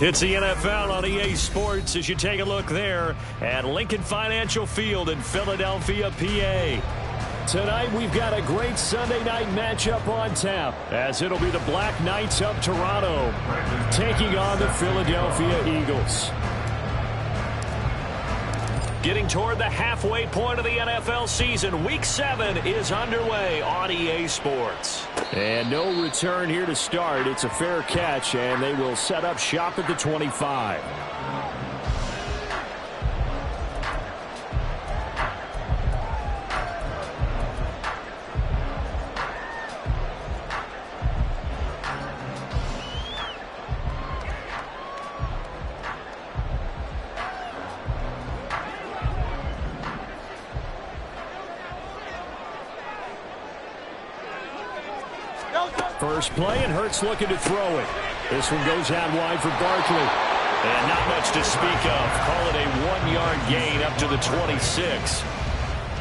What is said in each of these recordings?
It's the NFL on EA Sports as you take a look there at Lincoln Financial Field in Philadelphia, PA. Tonight we've got a great Sunday night matchup on tap as it'll be the Black Knights of Toronto taking on the Philadelphia Eagles. Getting toward the halfway point of the NFL season, Week 7 is underway on EA Sports. And no return here to start. It's a fair catch, and they will set up shop at the 25. First play, and Hurts looking to throw it. This one goes out wide for Barkley. And not much to speak of. Call it a 1-yard gain up to the 26.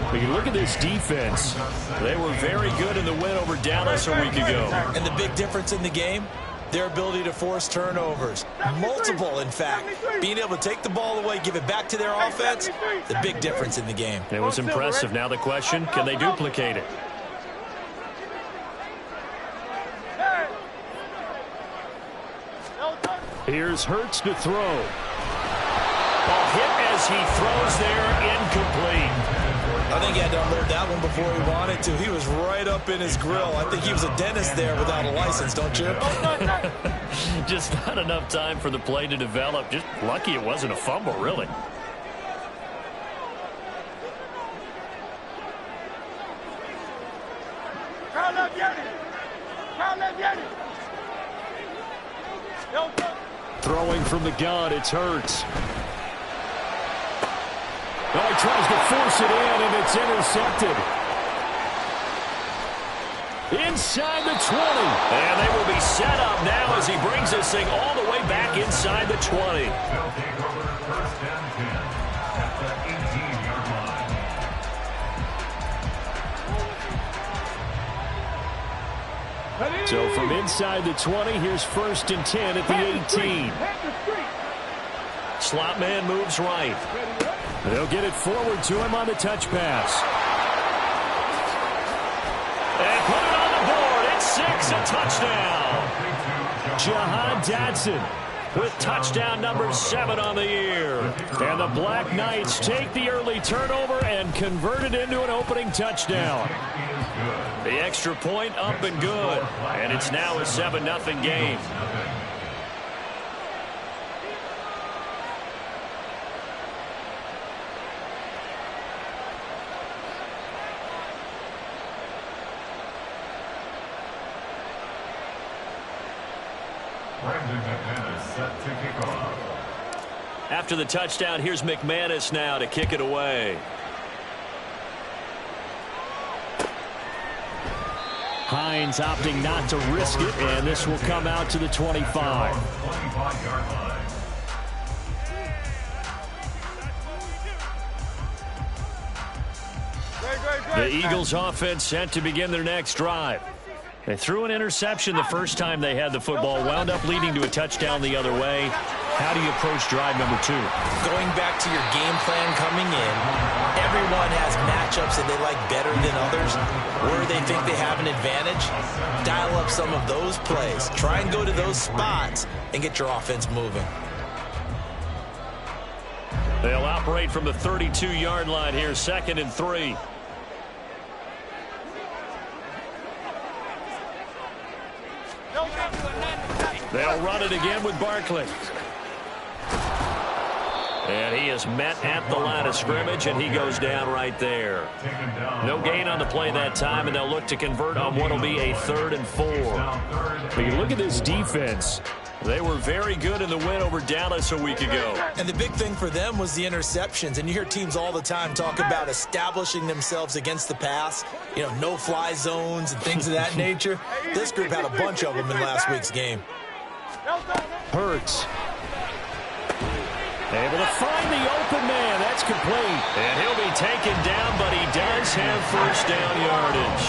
But you look at this defense. They were very good in the win over Dallas a week ago. And the big difference in the game, their ability to force turnovers. Multiple, in fact. Being able to take the ball away, give it back to their offense, the big difference in the game. It was impressive. Now the question, can they duplicate it? Here's Hurts to throw. Ball hit as he throws there, incomplete. I think he had to unload that one before he wanted to. He was right up in his grill. I think he was a dentist there without a license, don't you? Just not enough time for the play to develop. Just lucky it wasn't a fumble, really. Throwing from the gun, it's Hurts. Oh, he tries to force it in, and it's intercepted. Inside the 20. And they will be set up now as he brings this thing all the way back inside the 20. So from inside the 20, here's 1st and 10 at the 18. Slot man moves right. They'll get it forward to him on the touch pass. And put it on the board. It's 6, a touchdown. Jahan Dotson with touchdown number 7 on the year. And the Black Knights take the early turnover and convert it into an opening touchdown. The extra point up and good. And it's now a 7-0 game. After the touchdown, here's McManus now to kick it away. Hines opting not to risk it, and this will come out to the 25. The Eagles offense set to begin their next drive. They threw an interception the first time they had the football, wound up leading to a touchdown the other way. How do you approach drive number 2? Going back to your game plan coming in, everyone has matchups that they like better than others. Where they think they have an advantage, dial up some of those plays. Try and go to those spots and get your offense moving. They'll operate from the 32-yard line here, 2nd and 3. They'll run it again with Barkley. And he is met at the line of scrimmage, and he goes down right there. No gain on the play that time, and they'll look to convert on what will be a 3rd and 4. But you look at this defense. They were very good in the win over Dallas a week ago. And the big thing for them was the interceptions. And you hear teams all the time talk about establishing themselves against the pass. You know, no-fly zones and things of that nature. This group had a bunch of them in last week's game. Hurts. Able to find the open man. That's complete. And he'll be taken down, but he does have first down yardage.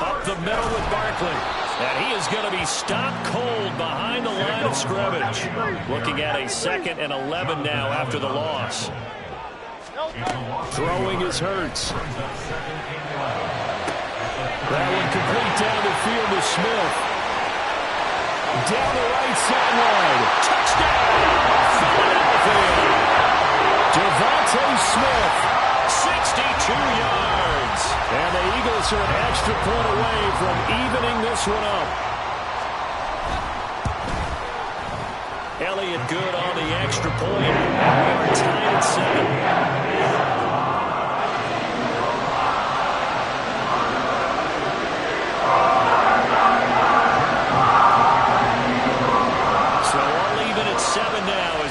Up the middle with Barkley. And he is going to be stopped cold behind the line of scrimmage. Looking at a 2nd and 11 now after the loss. Throwing is Hurts. That one complete down the field to Smith. Down the right sideline. Touchdown! Philadelphia! Devontae Smith, 62 yards. And the Eagles are an extra point away from evening this one up. Elliott good on the extra point. And we are tied at 7.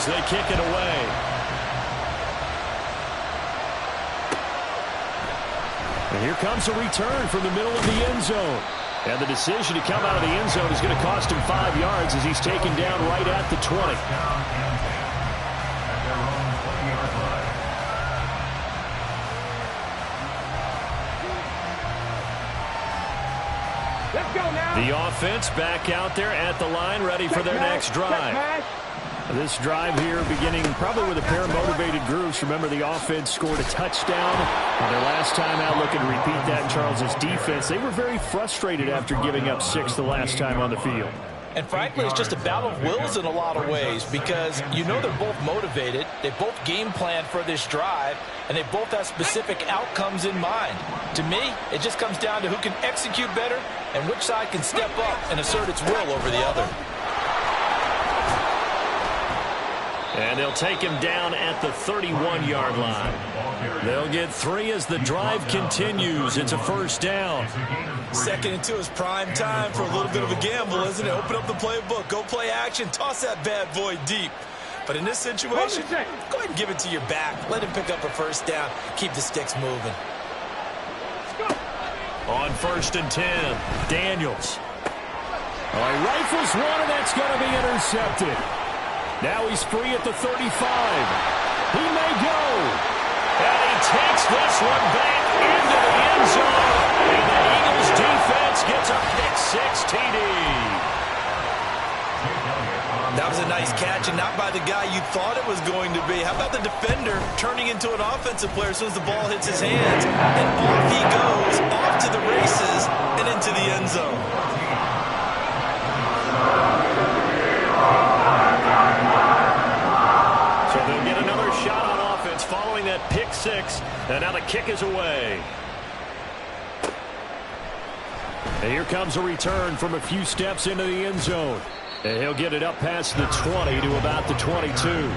They kick it away. And here comes a return from the middle of the end zone. And the decision to come out of the end zone is going to cost him 5 yards as he's taken down right at the 20. Let's go now. The offense back out there at the line, ready for their next drive. This drive here beginning probably with a pair of motivated groups. Remember, the offense scored a touchdown on their last time out, looking to repeat that in Charles's defense. They were very frustrated after giving up 6 the last time on the field. And frankly, it's just a battle of wills in a lot of ways because you know they're both motivated. They both game plan for this drive, and they both have specific outcomes in mind. To me, it just comes down to who can execute better and which side can step up and assert its will over the other. And they'll take him down at the 31-yard line. They'll get 3 as the drive continues. It's a first down. 2nd and 2 is prime time for a little bit of a gamble, isn't it? Open up the playbook, go play action, toss that bad boy deep. But in this situation, go ahead and give it to your back. Let him pick up a first down. Keep the sticks moving. On 1st and 10, Daniels. Rifles one, and that's going to be intercepted. Now he's free at the 35. He may go. And he takes this one back into the end zone. And the Eagles defense gets a pick-6 TD. That was a nice catch, and not by the guy you thought it was going to be. How about the defender turning into an offensive player as soon as the ball hits his hands? And off he goes, off to the races, and into the end zone. So they'll get another shot on offense following that pick-6, and now the kick is away. And here comes a return from a few steps into the end zone. And he'll get it up past the 20 to about the 22.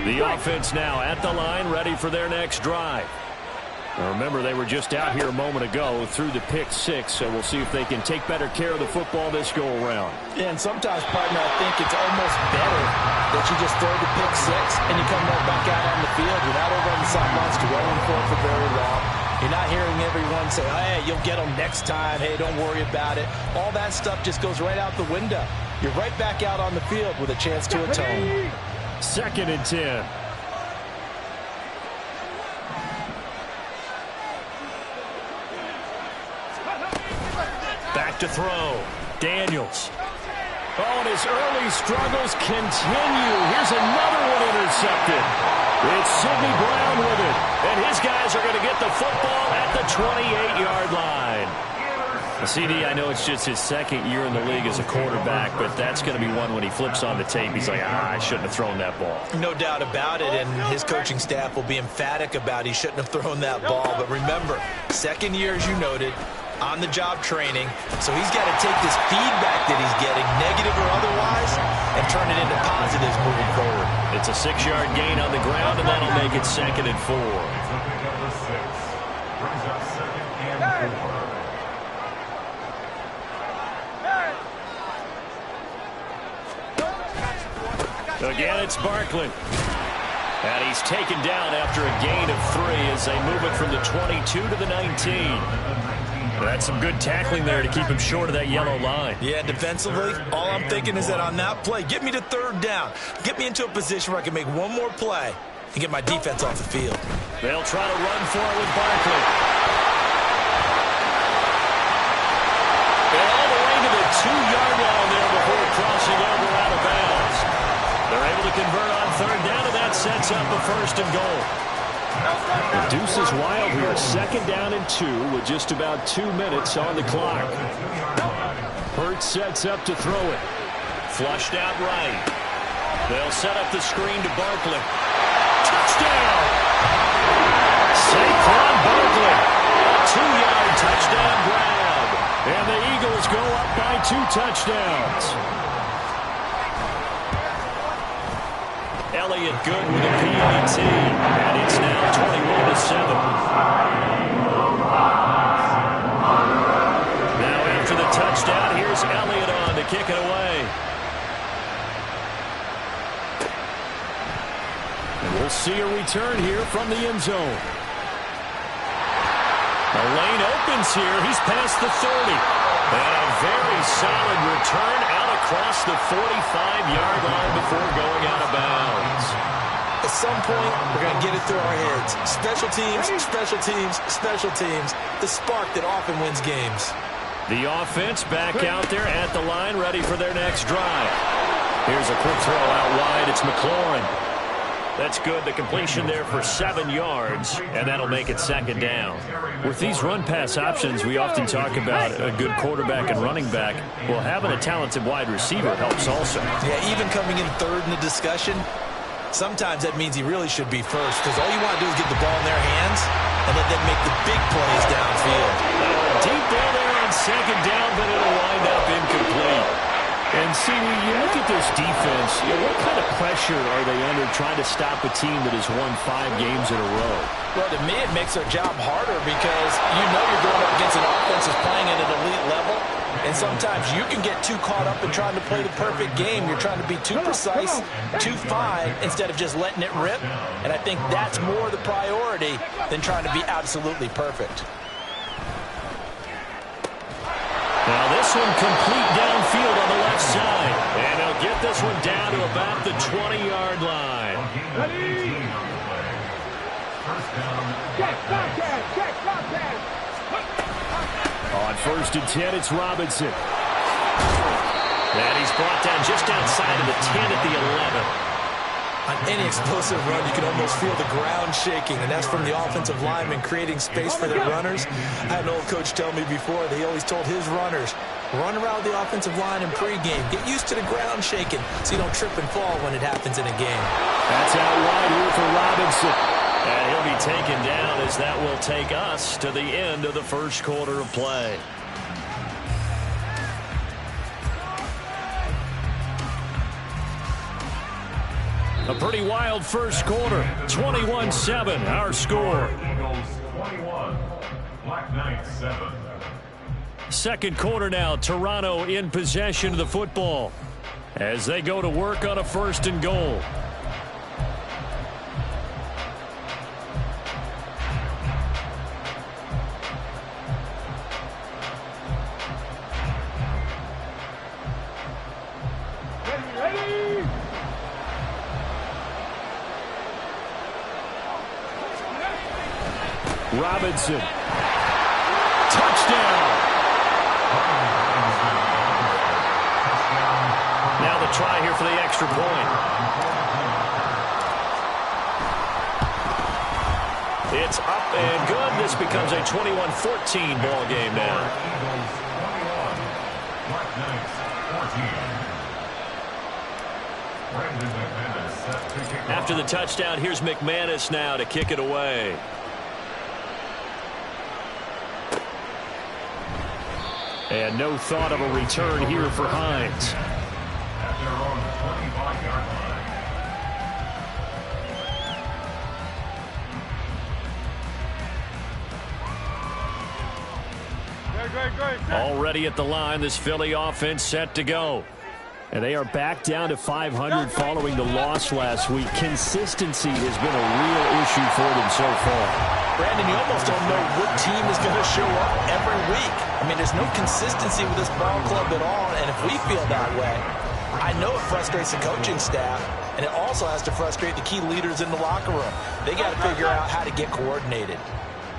The offense now at the line, ready for their next drive. Now remember, they were just out here a moment ago through the pick-6, so we'll see if they can take better care of the football this go-around. Yeah, and sometimes, partner, I think it's almost better that you just throw the pick-6 and you come right back out on the field. You're not over on the sidelines dwelling for very long. You're not hearing everyone say, hey, you'll get them next time. Hey, don't worry about it. All that stuff just goes right out the window. You're right back out on the field with a chance to atone. 2nd and 10. Back to throw. Daniels. Oh, and his early struggles continue. Here's another one intercepted. It's Sidney Brown with it. And his guys are going to get the football at the 28-yard line. CD, I know it's just his 2nd year in the league as a quarterback, but that's going to be one when he flips on the tape. He's like, I shouldn't have thrown that ball. No doubt about it, and his coaching staff will be emphatic about he shouldn't have thrown that ball. But remember, 2nd year, as you noted, on-the-job training, so he's got to take this feedback that he's getting, negative or otherwise, and turn it into positives moving forward. It's a 6-yard gain on the ground, and that'll make it 2nd and 4. Again, it's Barkley. And he's taken down after a gain of 3 as they move it from the 22 to the 19. That's some good tackling there to keep him short of that yellow line. Yeah, defensively, all I'm thinking is that on that play, get me to third down. Get me into a position where I can make one more play and get my defense off the field. They'll try to run for it with Barkley. And all the way to the 2-yard line there before crossing over out of bounds. They're able to convert on third down, and that sets up a 1st and goal. The deuce is wild here. 2nd down and 2 with just about 2 minutes on the clock. Hurts sets up to throw it. Flushed out right. They'll set up the screen to Barkley. Touchdown! Saquon Barkley. A 2-yard touchdown grab. And the Eagles go up by 2 touchdowns. Elliott good with a PAT, and it's now 21-7. Now after the touchdown, here's Elliott on to kick it away. And we'll see a return here from the end zone. The lane opens here. He's past the 30. And a very solid return out across the 45-yard line before going out of bounds. At some point, we're going to get it through our heads. Special teams, special teams, special teams. The spark that often wins games. The offense back out there at the line, ready for their next drive. Here's a quick throw out wide. It's McLaurin. That's good. The completion there for 7 yards, and that'll make it 2nd down. With these run-pass options, we often talk about a good quarterback and running back. Well, having a talented wide receiver helps also. Yeah, even coming in 3rd in the discussion, sometimes that means he really should be first, because all you want to do is get the ball in their hands and let them make the big plays downfield. Deep ball there on 2nd down, but it'll wind up incomplete. And see, when you look at this defense, what kind of pressure are they under trying to stop a team that has won 5 games in a row? Well, to me, it makes their job harder because you know you're going up against an offense that's playing at an elite level. And sometimes you can get too caught up in trying to play the perfect game. You're trying to be too precise, too fine, instead of just letting it rip. And I think that's more the priority than trying to be absolutely perfect. Now this one complete downfield on the left side. And they'll get this one down to about the 20-yard line. On 1st and 10, it's Robinson. And he's brought down just outside of the 10 at the 11. On any explosive run, you can almost feel the ground shaking, and that's from the offensive linemen creating space for their runners. I had an old coach tell me before that he always told his runners, run around the offensive line in pregame. Get used to the ground shaking so you don't trip and fall when it happens in a game. That's out wide here for Robinson. And he'll be taken down as that will take us to the end of the 1st quarter of play. A pretty wild 1st quarter. 21-7, our score. Eagles 21, Black Knights 7. 2nd quarter now, Toronto in possession of the football as they go to work on a 1st and goal. Robinson. Touchdown. Now the try here for the extra point. It's up and good. This becomes a 21-14 ball game now. After the touchdown, here's McManus now to kick it away. And no thought of a return here for Hines. At their own 25-yard line. Already at the line, this Philly offense set to go. And they are back down to 500 following the loss last week. Consistency has been a real issue for them so far. Brandon, you almost don't know what team is going to show up every week. I mean, there's no consistency with this ball club at all, and if we feel that way, I know it frustrates the coaching staff, and it also has to frustrate the key leaders in the locker room. They got to figure out how to get coordinated.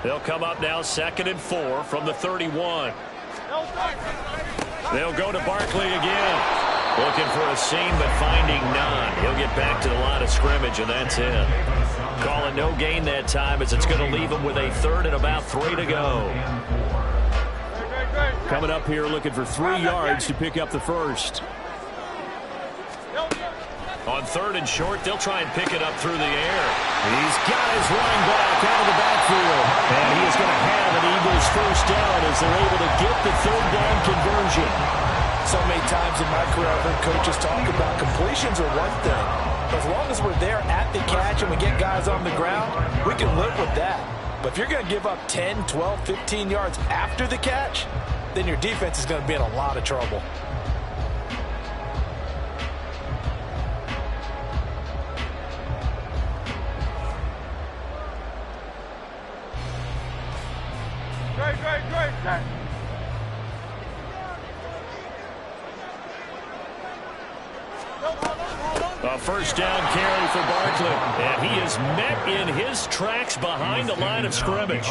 They'll come up now 2nd and 4 from the 31. They'll go to Barkley again. Looking for a seam, but finding none. He'll get back to the line of scrimmage, and that's it. Calling no gain that time as it's going to leave him with a 3rd and about 3 to go. Coming up here looking for 3 yards to pick up the first. On 3rd and short, they'll try and pick it up through the air. He's got his running back out of the backfield. And he is going to have an Eagles first down as they're able to get the 3rd down conversion. So many times in my career, I've heard coaches talk about completions are one thing. As long as we're there at the catch and we get guys on the ground, we can live with that. But if you're going to give up 10, 12, 15 yards after the catch, then your defense is going to be in a lot of trouble. Great. A first down carry for Barkley. And he is met in his tracks behind the line of scrimmage.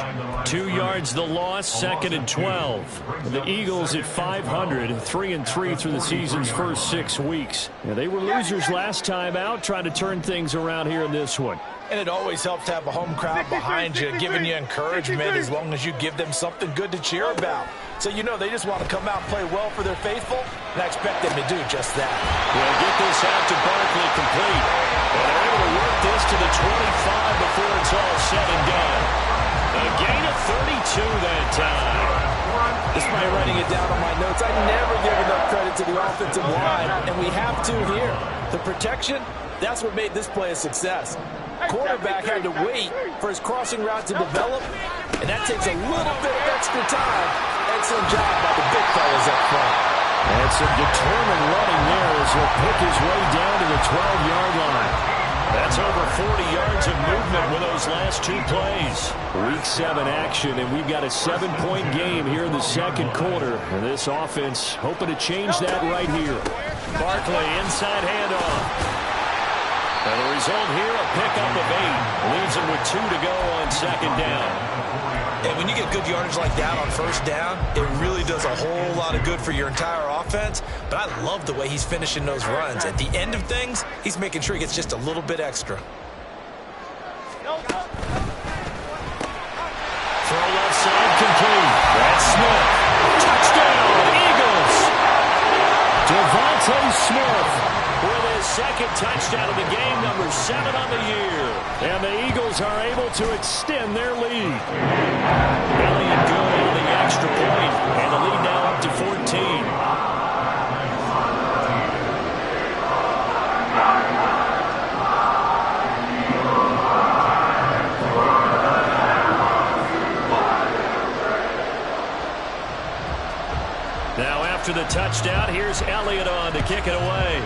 2 yards the loss, 2nd and 12. The Eagles at 500, 3-3 through the season's first 6 weeks. They were losers last time out, trying to turn things around here in this one. And it always helps to have a home crowd behind you, giving you encouragement as long as you give them something good to cheer about. So you know they just want to come out and play well for their faithful, and I expect them to do just that. We'll get this out to Barkley complete. And they're able to work this to the 25 before it's all said and done. A gain of 32 that time. Despite writing it down on my notes, I never give enough credit to the offensive line, and we have to here. The protection, that's what made this play a success. Quarterback had to wait for his crossing route to develop, and that takes a little bit of extra time. Excellent job by the big fellas up front. And some determined running there as he'll pick his way down to the 12-yard line. That's over 40 yards of movement with those last 2 plays. Week 7 action, and we've got a 7-point game here in the second quarter. And this offense hoping to change that right here. Barkley, inside handoff. And the result here, a pickup of 8. Leaves him with 2 to go on 2nd down. And when you get good yardage like that on first down, it really does a whole lot of good for your entire offense. But I love the way he's finishing those runs. At the end of things, he's making sure he gets just a little bit extra. Throw left side complete. That's Smith. Touchdown, Eagles. Devontae Smith with his 2nd touchdown of the game, number 7 on the year. And the Eagles are able to extend their lead. Elliott good on the extra point, and the lead now up to 14. Now after the touchdown, here's Elliott on to kick it away.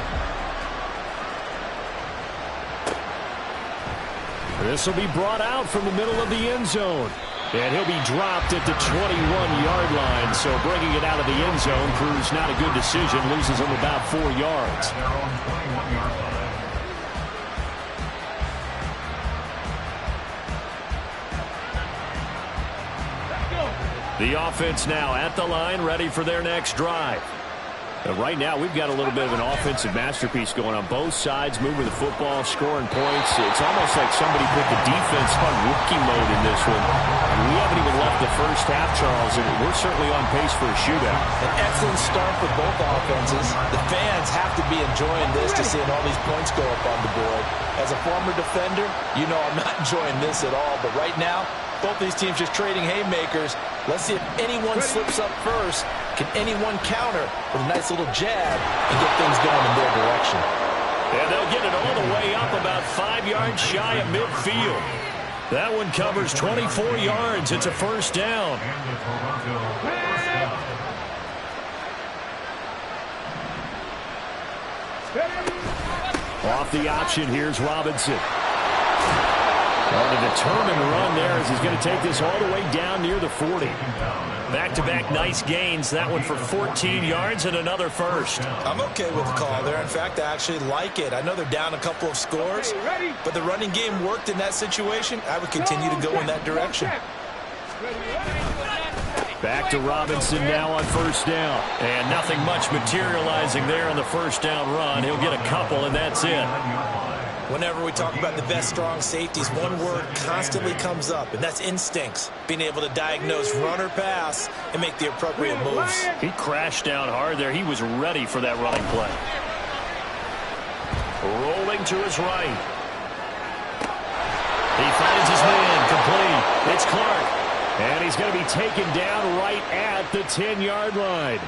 This will be brought out from the middle of the end zone. And he'll be dropped at the 21-yard line. So bringing it out of the end zone proves not a good decision. Loses him about 4 yards. The offense now at the line, ready for their next drive. Right now, we've got a little bit of an offensive masterpiece going on both sides, moving the football, scoring points. It's almost like somebody put the defense on rookie mode in this one. We haven't even left the first half, Charles, and we're certainly on pace for a shootout. An excellent start for both offenses. The fans have to be enjoying this to seeing all these points go up on the board. As a former defender, you know I'm not enjoying this at all, but right now, both these teams just trading haymakers. Let's see if anyone slips up first. Can anyone counter with a nice little jab and get things going in their direction? And they'll get it all the way up about 5 yards shy of midfield. That one covers 24 yards. It's a first down. Off the option, here's Robinson. On a determined run there as he's going to take this all the way down near the 40. Back-to-back nice gains. That one for 14 yards and another first. I'm okay with the call there. In fact, I actually like it. I know they're down a couple of scores, but the running game worked in that situation. I would continue to go in that direction. Back to Robinson now on first down. And nothing much materializing there on the first down run. He'll get a couple, and that's it. Whenever we talk about the best strong safeties, one word constantly comes up, and that's instincts. Being able to diagnose run or pass and make the appropriate moves. He crashed down hard there. He was ready for that running play. Rolling to his right. He finds his man complete. It's Clark. And he's going to be taken down right at the 10-yard line.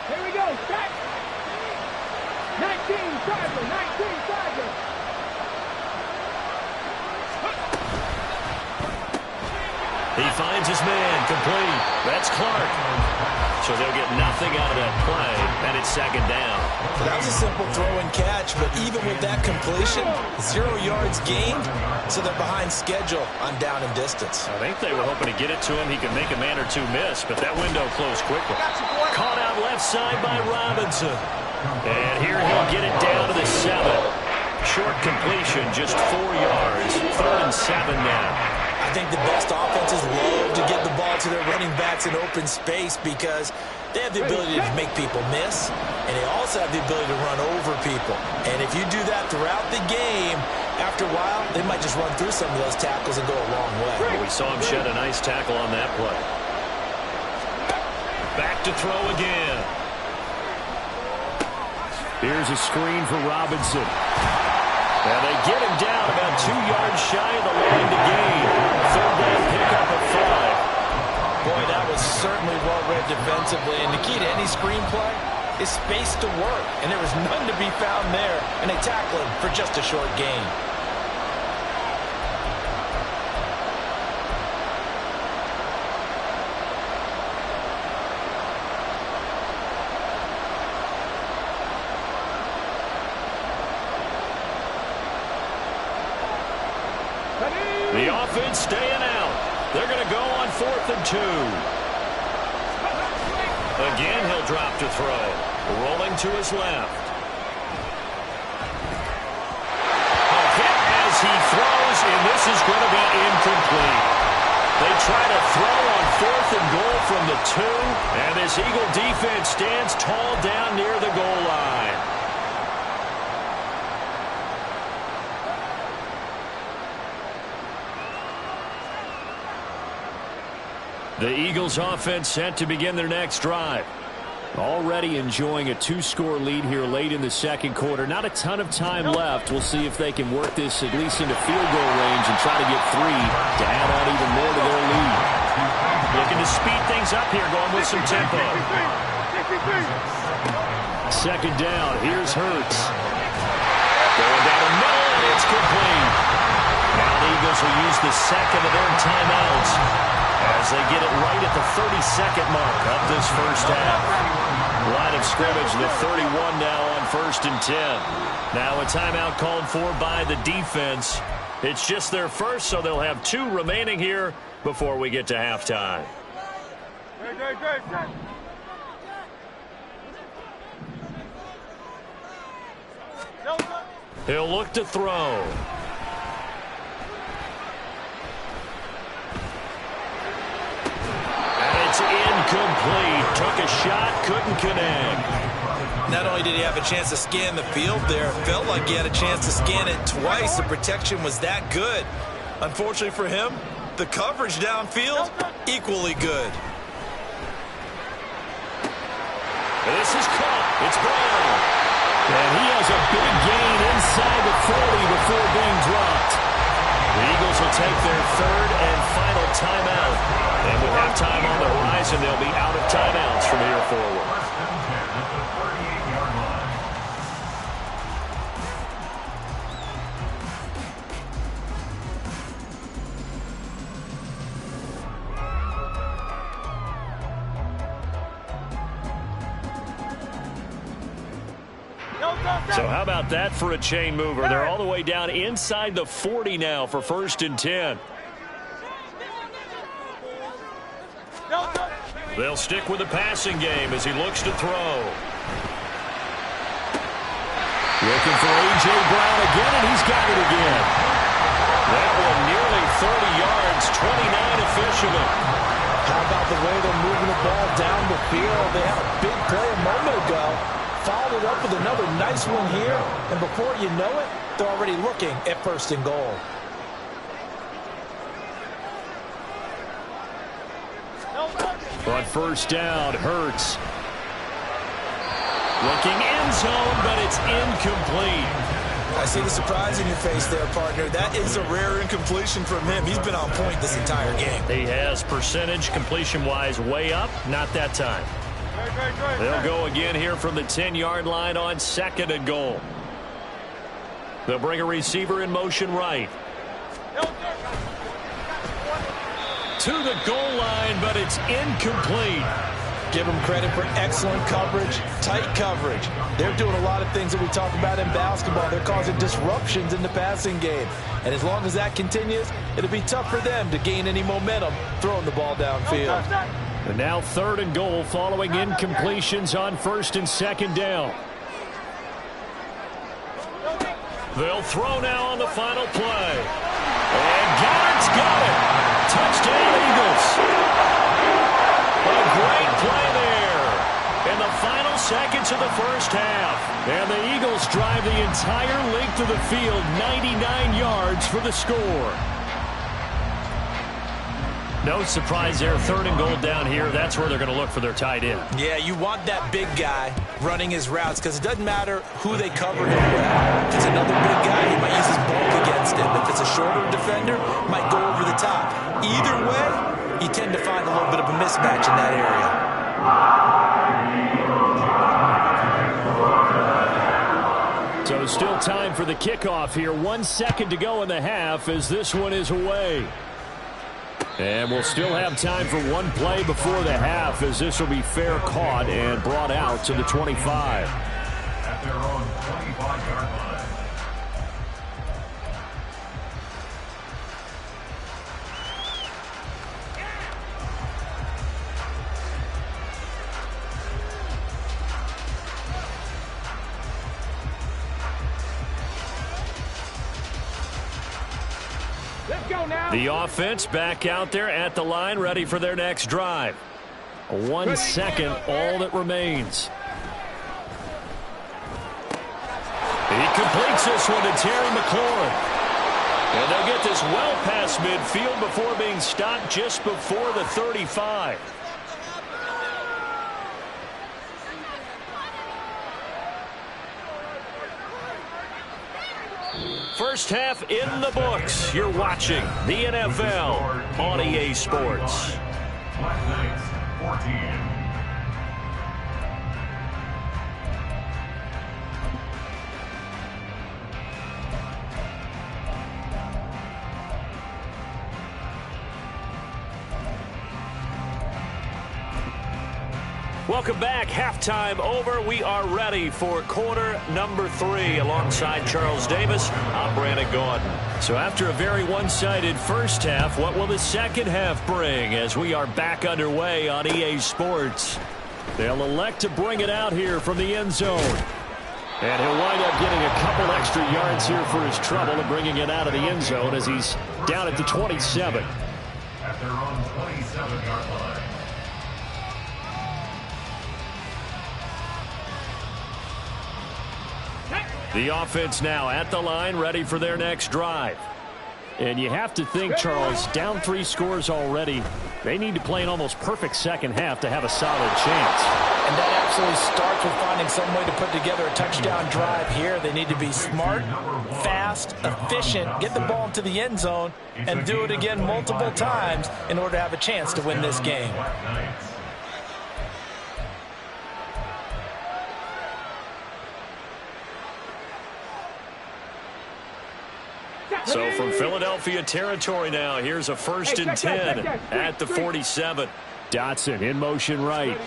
Here we go. Set. 19 Charger. 19 Charger. He finds his man complete. That's Clark. So they'll get nothing out of that play, and it's second down. So that was a simple throw and catch, but even with that completion, 0 yards gained, so they're behind schedule on down and distance. I think they were hoping to get it to him. He could make a man or two miss, but that window closed quickly. Caught out left side by Robinson. And here he'll get it down to the 7. Short completion, just 4 yards. 3rd and 7 now. I think the best offenses love to get the ball to their running backs in open space because they have the ability to make people miss, and they also have the ability to run over people. And if you do that throughout the game, after a while, they might just run through some of those tackles and go a long way. Well, we saw him shed a nice tackle on that play. Back to throw again. Here's a screen for Robinson. And they get him down about 2 yards shy of the line to gain. 3rd down pickup of 5. Boy, that was certainly well-read defensively. And the key to any screenplay is space to work. And there was none to be found there. And they tackle him for just a short gain. The offense staying out. They're going to go on 4th and 2. Again, he'll drop to throw. Rolling to his left. A hit as he throws, and this is going to be incomplete. They try to throw on 4th and goal from the 2, and this Eagle defense stands tall down near the goal line. The Eagles offense set to begin their next drive. Already enjoying a 2-score lead here late in the second quarter. Not a ton of time left. We'll see if they can work this at least into field goal range and try to get 3 to add on even more to their lead. Looking to speed things up here, going with some tempo. Second down, here's Hurts. Going down the middle, and it's complete. Now the Eagles will use the second of their timeouts as they get it right at the 32nd mark of this first half. Line of scrimmage, the 31 now on 1st and 10. Now a timeout called for by the defense. It's just their first, so they'll have 2 remaining here before we get to halftime. He'll look to throw. It's incomplete. Took a shot, couldn't connect. Not only did he have a chance to scan the field there, it felt like he had a chance to scan it twice. The protection was that good. Unfortunately for him, the coverage downfield, equally good. This is caught. It's Brown. And he has a big gain inside the 40 before being dropped. The Eagles will take their 3rd and final timeout. And with halftime on the horizon, they'll be out of timeouts from here forward. So how about that for a chain mover? They're all the way down inside the 40 now for 1st and 10. They'll stick with the passing game as he looks to throw. Looking for A.J. Brown again, and he's got it again. That one nearly 30 yards, 29 officially. How about the way they're moving the ball down the field? They had a big play a moment ago. Followed it up with another nice one here. And before you know it, they're already looking at 1st and goal. On 1st down, Hurts. Looking end zone, but it's incomplete. I see the surprise in your face there, partner. That is a rare incompletion from him. He's been on point this entire game. He has percentage completion-wise way up. Not that time. They'll go again here from the 10-yard line on 2nd and goal. They'll bring a receiver in motion right. To the goal line, but it's incomplete. Give them credit for excellent coverage, tight coverage. They're doing a lot of things that we talk about in basketball. They're causing disruptions in the passing game. And as long as that continues, it'll be tough for them to gain any momentum throwing the ball downfield. And now 3rd and goal following incompletions on 1st and 2nd down. They'll throw now on the final play. And Goddard's got it. Touchdown, Eagles. A great play there in the final seconds of the 1st half. And the Eagles drive the entire length of the field, 99 yards for the score. No surprise there, 3rd and goal down here. That's where they're going to look for their tight end. Yeah, you want that big guy running his routes because it doesn't matter who they cover him with. If it's another big guy, he might use his bulk against him. If it's a shorter defender, might go over the top. Either way, you tend to find a little bit of a mismatch in that area. So still time for the kickoff here. 1 second to go in the half as this one is away. And we'll still have time for one play before the half as this will be fair caught and brought out to the 25. At their own 25-yard line. The offense back out there at the line, ready for their next drive. 1 second, all that remains. He completes this one to Terry McLaurin. And they'll get this well past midfield before being stopped just before the 35. First half in the books. You're watching the NFL on EA Sports. Black Knights, 14. Welcome back. Halftime over. We are ready for quarter number 3. Alongside Charles Davis, I'm Brandon Gordon. So after a very one-sided first half, what will the second half bring as we are back underway on EA Sports? They'll elect to bring it out here from the end zone. And he'll wind up getting a couple extra yards here for his trouble and bringing it out of the end zone as he's down at the 27. At their own 27-yard line. The offense now at the line, ready for their next drive. And you have to think, Charles, down 3 scores already. They need to play an almost perfect second half to have a solid chance. And that absolutely starts with finding some way to put together a touchdown drive here. They need to be smart, fast, efficient, get the ball into the end zone, and do it again multiple times in order to have a chance to win this game. So from Philadelphia territory now, here's a 1st and 10 at the 47. Dotson in motion right.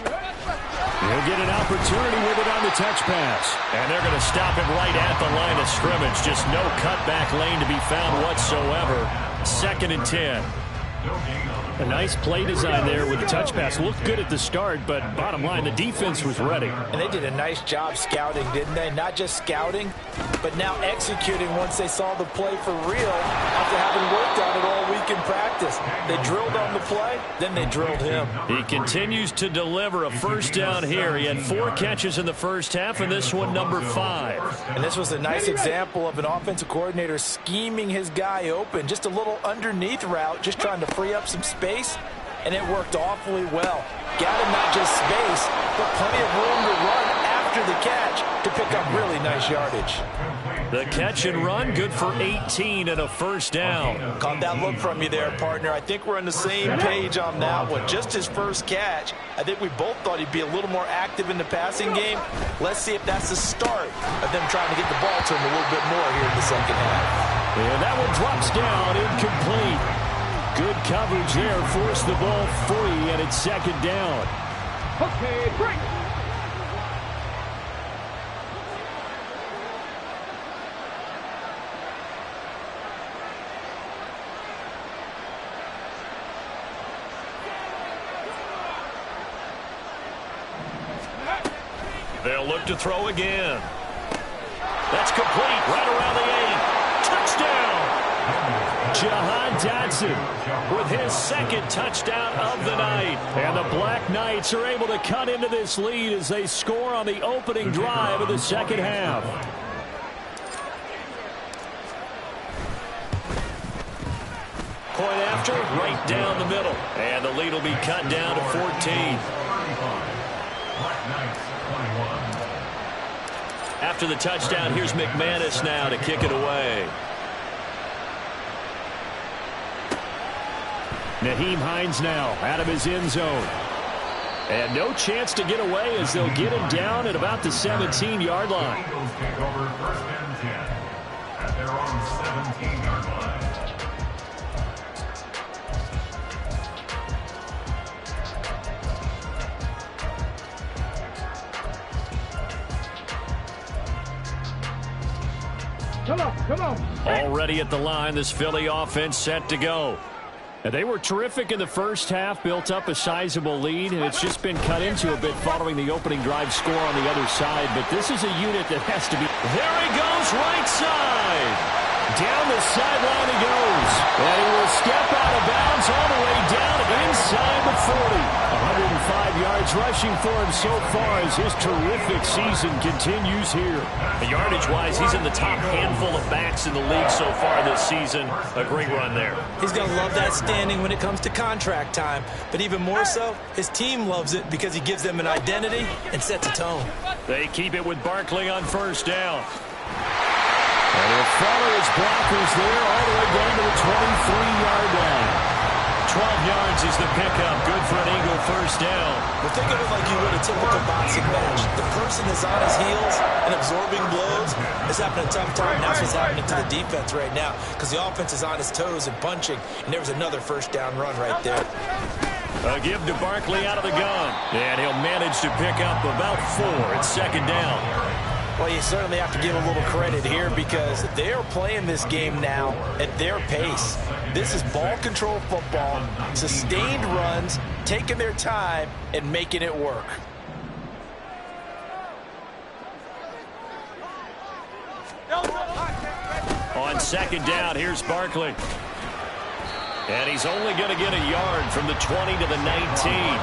He'll get an opportunity with it on the touch pass. And they're going to stop him right at the line of scrimmage. Just no cutback lane to be found whatsoever. 2nd and 10. A nice play design there with the touch pass. Looked good at the start, but bottom line, the defense was ready. And they did a nice job scouting, didn't they? Not just scouting, but now executing once they saw the play for real after having worked on it all week in practice. They drilled on the play, then they drilled him. He continues to deliver a first down here. He had 4 catches in the first half, and this one number 5. And this was a nice example of an offensive coordinator scheming his guy open. Just a little underneath route, just trying to free up some space, and it worked awfully well. Got him not just space, but plenty of room to run after the catch to pick up really nice yardage. The catch and run, good for 18 and a first down. Caught that look from you there, partner. I think we're on the same page on that one. Just his first catch. I think we both thought he'd be a little more active in the passing game. Let's see if that's the start of them trying to get the ball to him a little bit more here in the second half. And that one drops down, incomplete. Good coverage there, forced the ball free, and it's 2nd down. Okay, break. They'll look to throw again. That's complete, right around the 8. Touchdown! Jahan Dotson with his 2nd touchdown of the night. And the Black Knights are able to cut into this lead as they score on the opening drive of the second half. Point after, right down the middle. And the lead will be cut down to 14. After the touchdown, here's McManus now to kick it away. Nyheim Hines now out of his end zone. And no chance to get away as they'll get him down at about the 17-yard line. Eagles take over 1st and 10 at their own 17-yard line. Come on. Already at the line, this Philly offense set to go. And they were terrific in the first half, built up a sizable lead, and it's just been cut into a bit following the opening drive score on the other side. But this is a unit that has to be... There he goes, right side. Down the sideline he goes. And he will step out of bounds all the way down inside the 40. 105 yards rushing for him so far as his terrific season continues here. Yardage-wise, he's in the top handful of backs in the league so far this season. A great run there. He's going to love that standing when it comes to contract time. But even more so, his team loves it because he gives them an identity and sets a tone. They keep it with Barkley on first down. And he'll follow his blockers there all the way down to the 23-yard line. 12 yards is the pickup. Good for an Eagle first down. Well, think of it like you would a typical boxing match. The person is on his heels and absorbing blows is having a tough time. That's what's happening to the defense right now because the offense is on his toes and punching, and there was another first down run right there. A give to Barkley out of the gun. And he'll manage to pick up about 4. It's 2nd down. Well, you certainly have to give a little credit here because they are playing this game now at their pace. This is ball control football, sustained runs, taking their time, and making it work. On 2nd down, here's Barkley. And he's only going to get a yard from the 20 to the 19.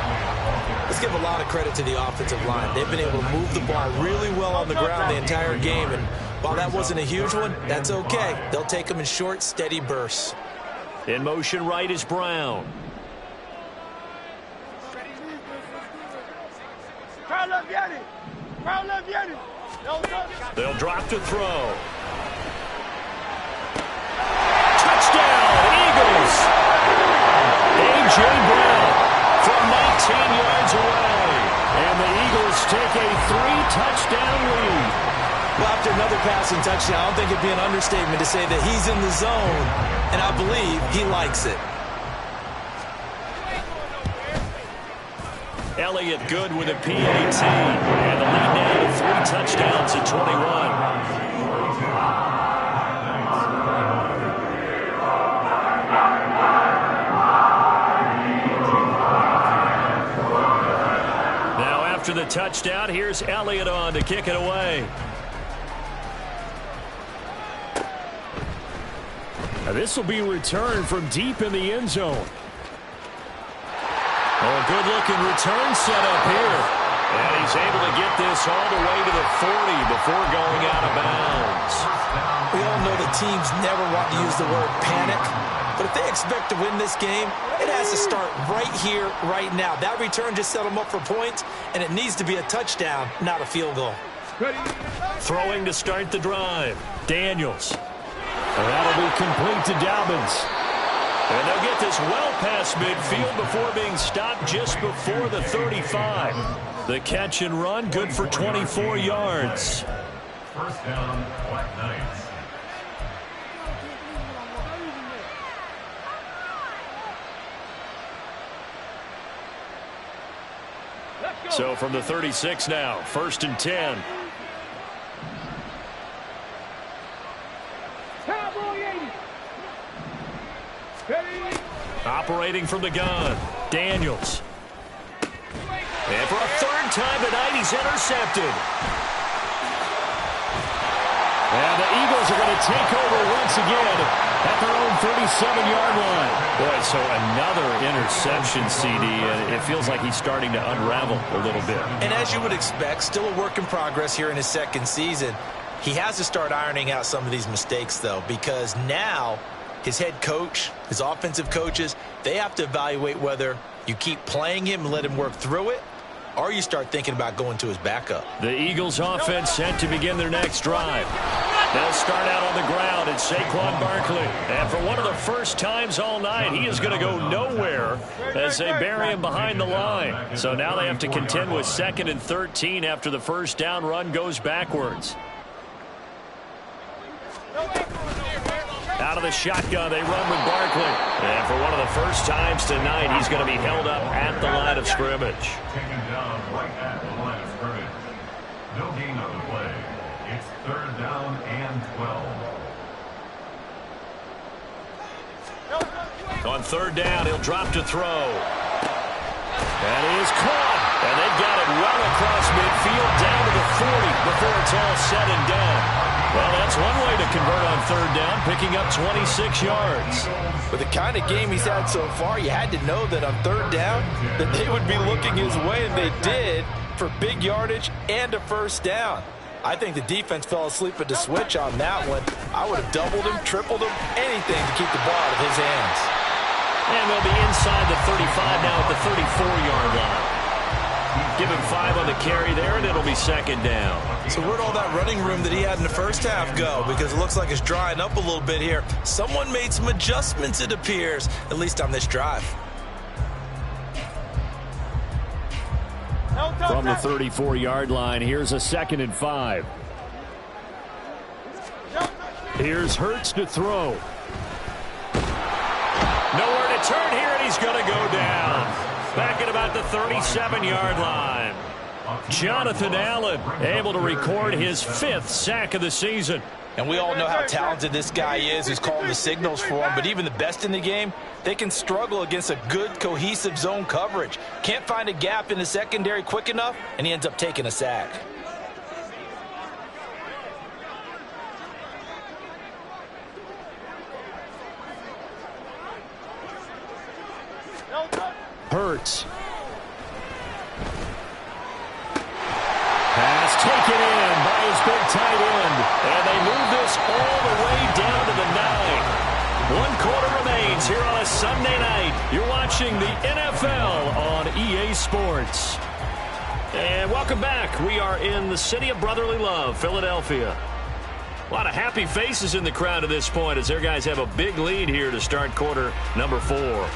Let's give a lot of credit to the offensive line. They've been able to move the ball really well on the ground the entire game. And while that wasn't a huge one, that's okay. They'll take them in short, steady bursts. In motion right is Brown. They'll drop to throw. Touchdown, Eagles! A.J. Brown from 19 yards away. And the Eagles take a 3-touchdown lead. Well, after another passing touchdown, I don't think it'd be an understatement to say that he's in the zone, and I believe he likes it. Elliott good with a PAT. And the lead now to 3 touchdowns at 21. After the touchdown, here's Elliott on to kick it away. Now this will be returned from deep in the end zone. Oh, good-looking return set up here. And he's able to get this all the way to the 40 before going out of bounds. We all know the teams never want to use the word panic. But if they expect to win this game, it has to start right here, right now. That return just set them up for points, and it needs to be a touchdown, not a field goal. Throwing to start the drive. Daniels. And that'll be complete to Dobbins. And they'll get this well past midfield before being stopped just before the 35. The catch and run, good for 24 yards. First down, Black Knights. So from the 36 now, 1st and 10. Operating from the gun, Daniels. And for a 3rd time tonight, he's intercepted. And the Eagles are going to take over once again at their own 37-yard line. Boy, so another interception, CD, and it feels like he's starting to unravel a little bit. And as you would expect, still a work in progress here in his 2nd season. He has to start ironing out some of these mistakes, though, because now his head coach, his offensive coaches, they have to evaluate whether you keep playing him and let him work through it, or you start thinking about going to his backup. The Eagles offense set to begin their next drive. They'll start out on the ground at Saquon Barkley. And for one of the first times all night, he is going to go nowhere as they bury him behind the line. So now they have to contend with 2nd and 13 after the first down run goes backwards. Out of the shotgun, they run with Barkley. And for one of the first times tonight, he's going to be held up at the line of scrimmage. Taken down right at the line of scrimmage. No gain on the play. It's 3rd down and 12. On 3rd down, he'll drop to throw. And he is caught. And they've got it well across midfield down to the 40 before it's all said and done. Well, that's one way to convert on 3rd down, picking up 26 yards. With the kind of game he's had so far, you had to know that on 3rd down that they would be looking his way, and they did, for big yardage and a 1st down. I think the defense fell asleep at the switch on that one. I would have doubled him, tripled him, anything to keep the ball out of his hands. And they'll be inside the 35 now at the 34-yard line. Give him 5 on the carry there, and it'll be 2nd down. So where'd all that running room that he had in the first half go? Because it looks like it's drying up a little bit here. Someone made some adjustments, it appears, at least on this drive. From the 34-yard line, here's a 2nd and 5. Here's Hurts to throw. Nowhere to turn here, and he's going to go down. Back at about the 37-yard line. Jonathan Allen able to record his 5th sack of the season. And we all know how talented this guy is who's calling the signals for him. But even the best in the game, they can struggle against a good, cohesive zone coverage. Can't find a gap in the secondary quick enough, and he ends up taking a sack. Hurts. Pass taken in by his big tight end. And they move this all the way down to the 9. 1 quarter remains here on a Sunday night. You're watching the NFL on EA Sports. And welcome back. We are in the city of brotherly love, Philadelphia. A lot of happy faces in the crowd at this point as their guys have a big lead here to start quarter number 4.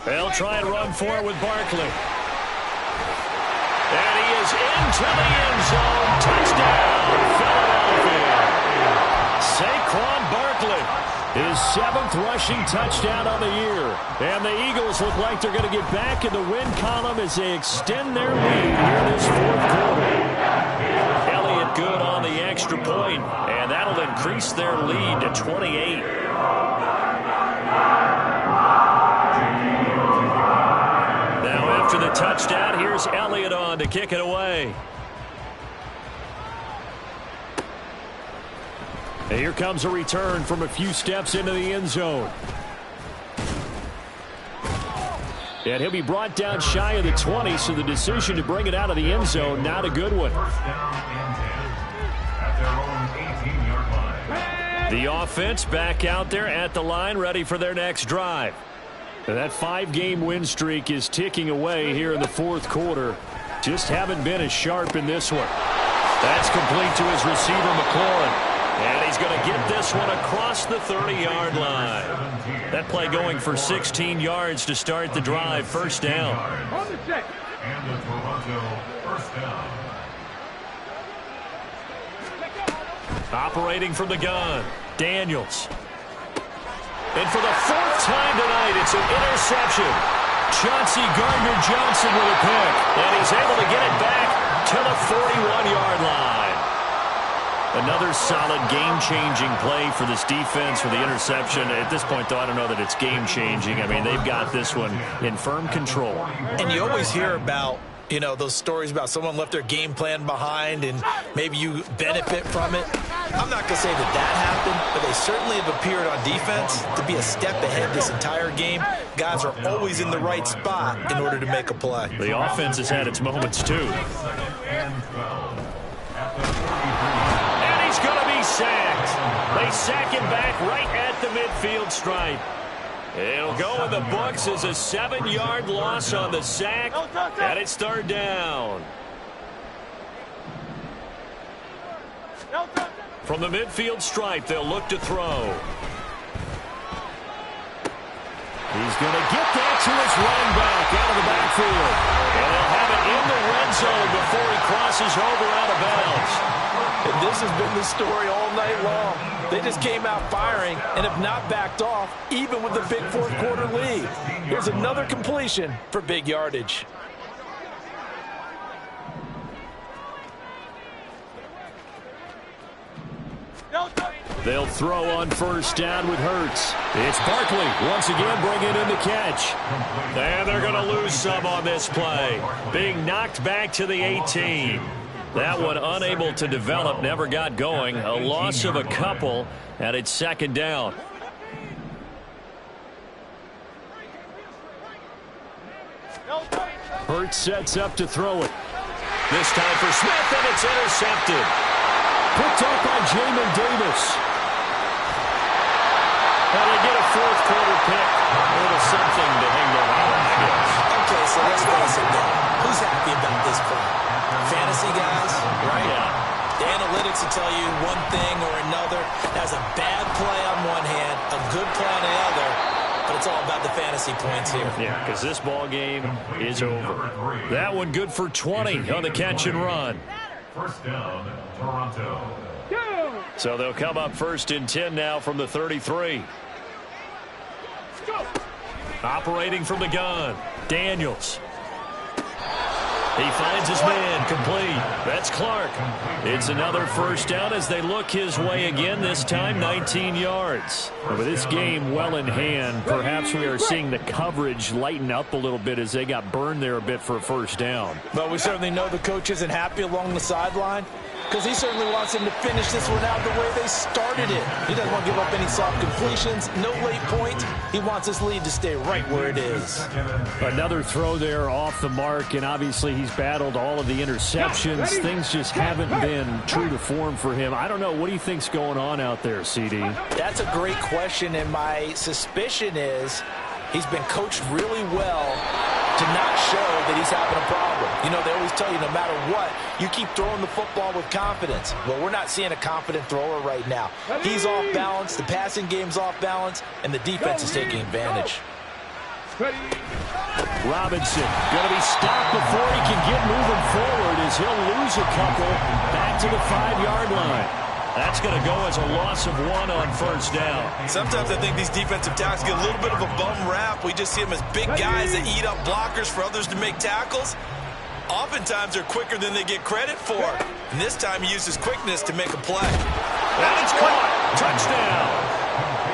They'll try and run for it with Barkley. And he is into the end zone. Touchdown, Philadelphia. Saquon Barkley, his 7th rushing touchdown on the year. And the Eagles look like they're going to get back in the win column as they extend their lead here in this 4th quarter. Elliott good on the extra point, and that'll increase their lead to 28. Now after the touchdown, here's Elliott on to kick it away. And here comes a return from a few steps into the end zone. And he'll be brought down shy of the 20, so the decision to bring it out of the end zone, not a good one. First down and 10 at their own 18-yard line. The offense back out there at the line, ready for their next drive. And that 5-game win streak is ticking away here in the 4th quarter. Just haven't been as sharp in this one. That's complete to his receiver, McLaurin. And he's going to get this one across the 30-yard line. That play going for 16 yards to start the drive. First down. On the check. And the Toronto first down. Operating from the gun, Daniels. And for the 4th time tonight, it's an interception. Chauncey Gardner-Johnson with a pick. And he's able to get it back to the 41-yard line. Another solid game-changing play for this defense for the interception. At this point, though, I don't know that it's game-changing. I mean, they've got this one in firm control. And you always hear about, you know, those stories about someone left their game plan behind and maybe you benefit from it. I'm not going to say that happened, but they certainly have appeared on defense to be a step ahead this entire game. Guys are always in the right spot in order to make a play. The offense has had its moments, too. And he's going to be sacked. They sack him back right at the midfield stripe. It'll go in the books as a 7-yard loss on the sack, and it's 3rd down. From the midfield stripe, they'll look to throw. He's going to get that to his running back out of the backfield. And they'll have it in the red zone before he crosses over out of bounds. And this has been the story all night long. They just came out firing and have not backed off, even with the big 4th quarter lead. Here's another completion for big yardage. They'll throw on first down with Hurts. It's Barkley once again bringing in the catch. And they're going to lose some on this play. Being knocked back to the 18. That one unable to develop, never got going. A loss of a couple, and it's 2nd down. Hurts sets up to throw it. This time for Smith, and it's intercepted. Picked up by Jamin Davis. Well, they get a 4th quarter pick. A little something to hang their hat on, I guess. Okay, so let's face it now. Who's happy about this play? Fantasy guys, right? Yeah. The analytics will tell you one thing or another. That's a bad play on one hand, a good play on the other, but it's all about the fantasy points here. Yeah, because this ball game is over. That one good for 20 on the catch and run. First down, Toronto. So they'll come up 1st and 10 now from the 33. Operating from the gun, Daniels. He finds his man, complete. That's Clark. It's another first down as they look his way again, this time 19 yards. With this game well in hand, perhaps we are seeing the coverage lighten up a little bit as they got burned there a bit for a first down. But we certainly know the coach isn't happy along the sideline, because he certainly wants them to finish this one out the way they started it. He doesn't want to give up any soft completions, no late points. He wants his lead to stay right where it is. Another throw there off the mark, and obviously he's battled all of the interceptions. Things just haven't been true to form for him. I don't know. What do you think's going on out there, CD? That's a great question, and my suspicion is he's been coached really well to not show that he's having a problem. You know, they always tell you no matter what, you keep throwing the football with confidence. Well, we're not seeing a confident thrower right now. He's off balance, the passing game's off balance, and the defense is taking advantage. Robinson going to be stopped before he can get moving forward as he'll lose a couple back to the 5-yard line. That's going to go as a loss of 1 on first down. Sometimes I think these defensive tackles get a little bit of a bum rap. We just see them as big guys that eat up blockers for others to make tackles. Oftentimes they're quicker than they get credit for. And this time he uses quickness to make a play. And it's caught. Touchdown.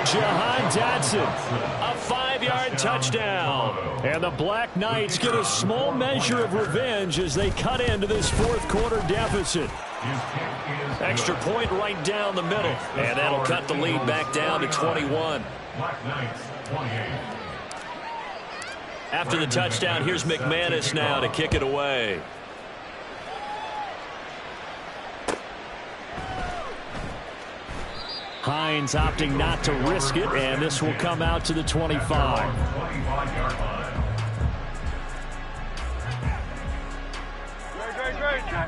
Jahan Dotson, a 5-yard touchdown. And the Black Knights get a small measure of revenge as they cut into this fourth-quarter deficit. Extra point right down the middle. And that'll cut the lead back down to 21. Black Knights, 28. After the touchdown, here's McManus now to kick it away. Hines opting not to risk it, and this will come out to the 25.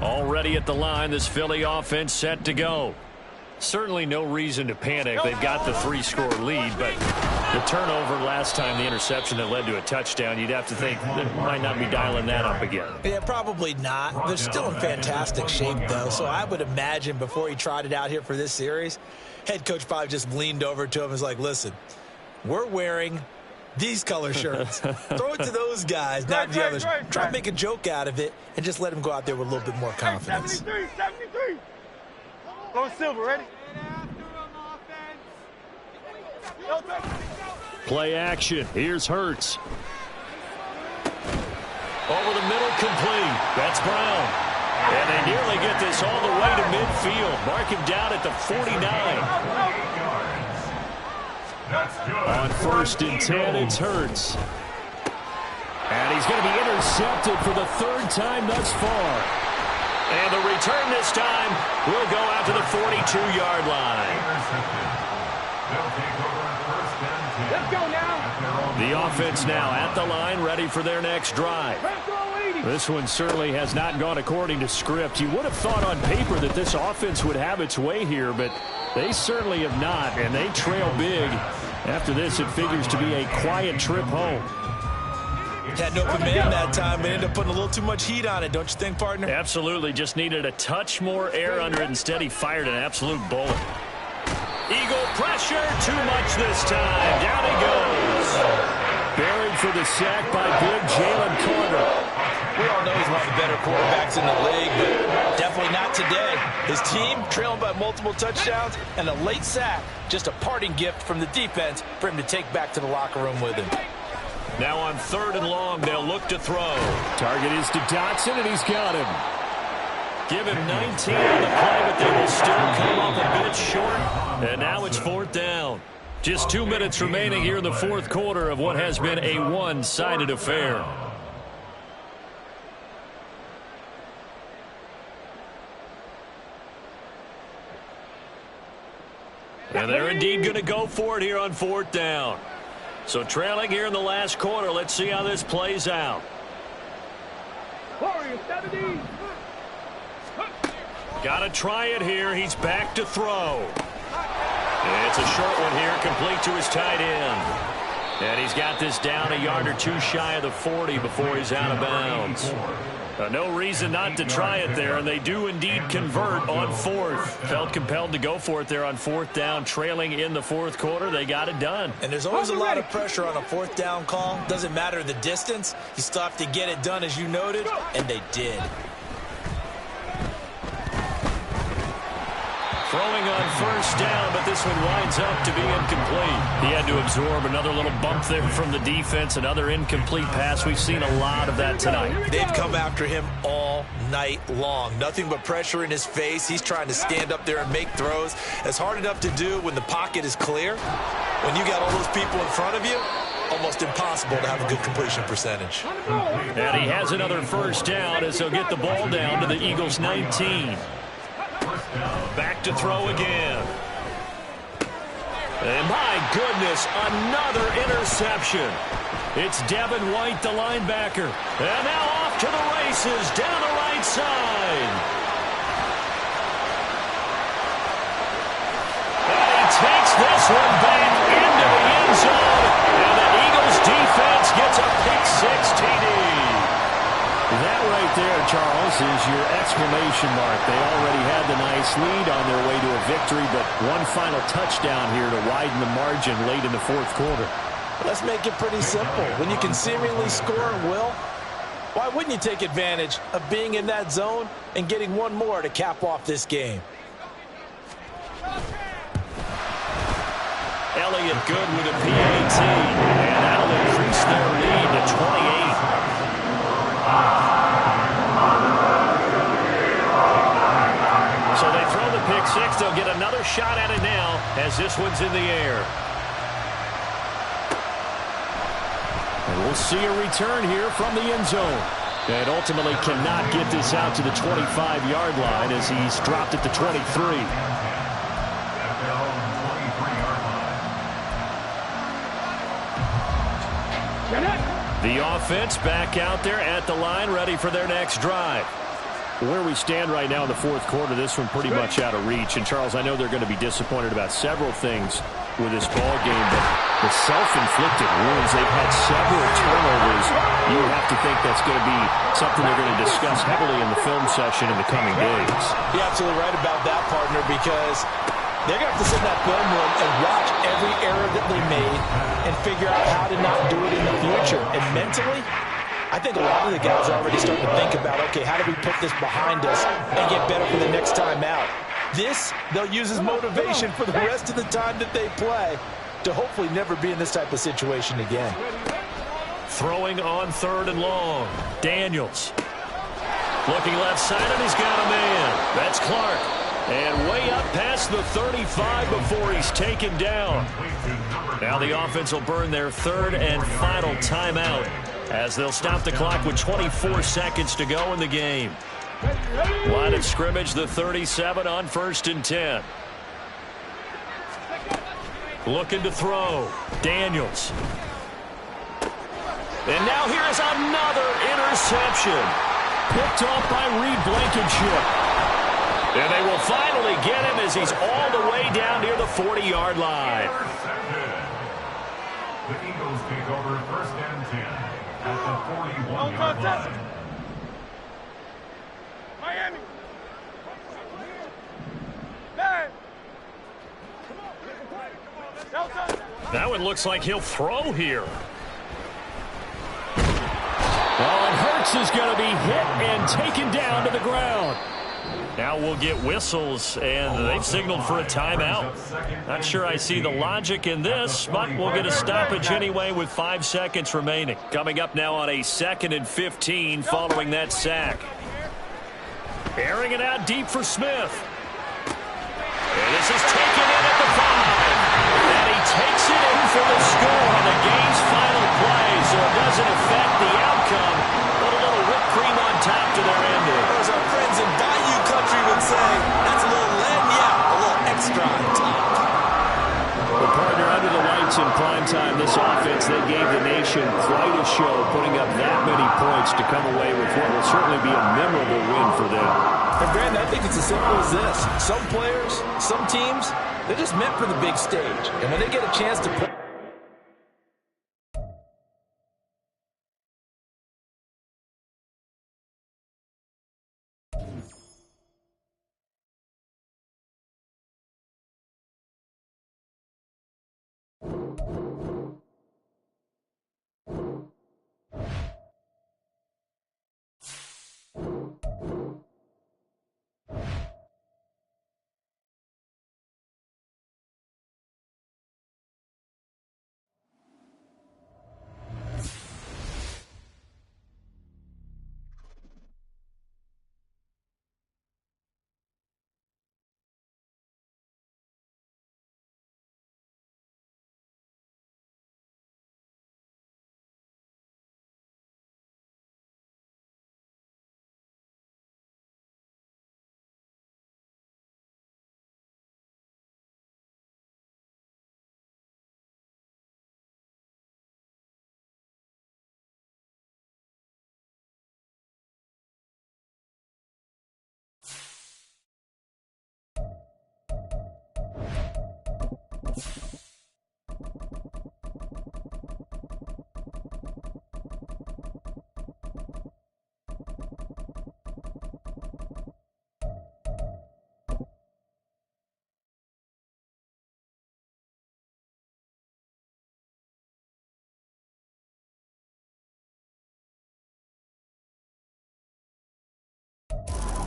Already at the line, this Philly offense set to go. Certainly no reason to panic. They've got the 3-score lead, but the turnover last time, the interception that led to a touchdown, you'd have to think they might not be dialing that up again. Yeah, probably not. They're still in fantastic shape, though, so I would imagine before he trotted out here for this series, head coach probably just leaned over to him and was like, listen, we're wearing these color shirts. Throw it to those guys, not the others. Try to make a joke out of it and just let them go out there with a little bit more confidence. 73. Go silver, ready? Play action. Here's Hurts. Over the middle, complete. That's Brown. And they nearly get this all the way to midfield. Mark him down at the 49. On 1st and 10, it's Hurts. And he's going to be intercepted for the 3rd time thus far. And the return this time will go out to the 42-yard line. Let's go now. The offense now at the line, ready for their next drive. This one certainly has not gone according to script. You would have thought on paper that this offense would have its way here, but they certainly have not, and they trail big. After this, it figures to be a quiet trip home. Had no command that time, but ended up putting a little too much heat on it, don't you think, partner? Absolutely. Just needed a touch more air under it. Instead, he fired an absolute bullet. Eagle pressure, too much this time. Down he goes. Buried for the sack by big Jalen Carter. We all know he's one of the better quarterbacks in the league, but definitely not today. His team trailing by multiple touchdowns, and a late sack, just a parting gift from the defense for him to take back to the locker room with him. Now on 3rd and long, they'll look to throw. Target is to Dotson, and he's got him. Give him 19 on the play, but they will still come up a bit short. And now it's 4th down. Just 2 minutes remaining here in the 4th quarter of what has been a one-sided affair. And they're indeed going to go for it here on 4th down. So trailing here in the last quarter. Let's see how this plays out. Got to try it here. He's back to throw. And it's a short one here, complete to his tight end. And he's got this down a yard or two shy of the 40 before he's out of bounds. No reason not to try it there, and they do indeed convert on 4th. Felt compelled to go for it there on 4th down, trailing in the 4th quarter. They got it done. And there's always a lot of pressure on a 4th down call. Doesn't matter the distance. You still have to get it done, as you noted, and they did. Throwing on 1st down, but this one winds up to be incomplete. He had to absorb another little bump there from the defense, another incomplete pass. We've seen a lot of that tonight. They've come after him all night long. Nothing but pressure in his face. He's trying to stand up there and make throws. It's hard enough to do when the pocket is clear. When you got all those people in front of you, almost impossible to have a good completion percentage. And he has another 1st down as he'll get the ball down to the Eagles' 19. Back to throw again. And my goodness, another interception. It's Devin White, the linebacker. And now off to the races down the right side. And he takes this one back into the end zone. And the Eagles defense gets a pick six TD. That right there, Charles, is your exclamation mark. They already had the nice lead on their way to a victory, but one final touchdown here to widen the margin late in the fourth quarter. Let's make it pretty simple. When you can seemingly score at will, why wouldn't you take advantage of being in that zone and getting one more to cap off this game? Elliott good with a PAT, and that'll increase their lead to 28. So they throw the pick six. They'll get another shot at it now as this one's in the air. And we'll see a return here from the end zone. And ultimately cannot get this out to the 25-yard line as he's dropped it to 23. The offense back out there at the line, ready for their next drive. Where we stand right now in the fourth quarter, this one pretty much out of reach. And, Charles, I know they're going to be disappointed about several things with this ball game, but the self-inflicted wounds, they've had several turnovers. You have to think that's going to be something they're going to discuss heavily in the film session in the coming days. You're absolutely right about that, partner, because they're going to have to sit in that film room and watch every error that they made and figure out how to not do it in the future. And mentally, I think a lot of the guys are already starting to think about, okay, how do we put this behind us and get better for the next time out? This, they'll use as motivation for the rest of the time that they play to hopefully never be in this type of situation again. Throwing on third and long. Daniels. Looking left side, and he's got a man. That's Clark. And way up past the 35 before he's taken down. Now the offense will burn their third and final timeout as they'll stop the clock with 24 seconds to go in the game. Line of scrimmage, the 37 on 1st and 10. Looking to throw. Daniels. And now here's another interception. Picked off by Reed Blankenship. And they will finally get him as he's all the way down near the 40-yard line. The Eagles take over 1st and 10 at the 41-yard line. Miami. Hey. That one looks like he'll throw here. Oh, and Hurts is going to be hit and taken down to the ground. Now we'll get whistles, and they've signaled for a timeout. Not sure I see the logic in this, but we'll get a stoppage anyway with 5 seconds remaining. Coming up now on a 2nd and 15 following that sack. Airing it out deep for Smith. And this is taken in at the 5. And he takes it in for the score on the game's final play, so it doesn't affect the outcome. Put a little whipped cream on top to their ending. As our friends in Bayou Country would say, that's a little lead, yeah, a little extra on top. Well, partner, under the lights in primetime, this offense, they gave the nation quite a show, putting up that many points to come away with what will certainly be a memorable win for them. And, Brandon, I think it's as simple as this. Some players, some teams, they're just meant for the big stage. And when they get a chance to play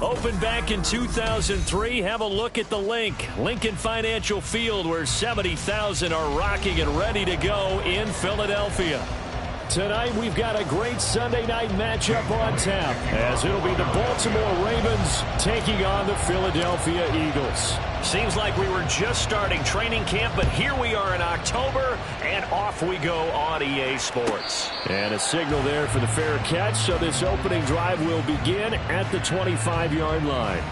Opened back in 2003, have a look at the Lincoln Financial Field, where 70,000 are rocking and ready to go in Philadelphia. Tonight, we've got a great Sunday night matchup on tap, as it'll be the Baltimore Ravens taking on the Philadelphia Eagles. Seems like we were just starting training camp, but here we are in October, and off we go on EA Sports. And a signal there for the fair catch, so this opening drive will begin at the 25-yard line.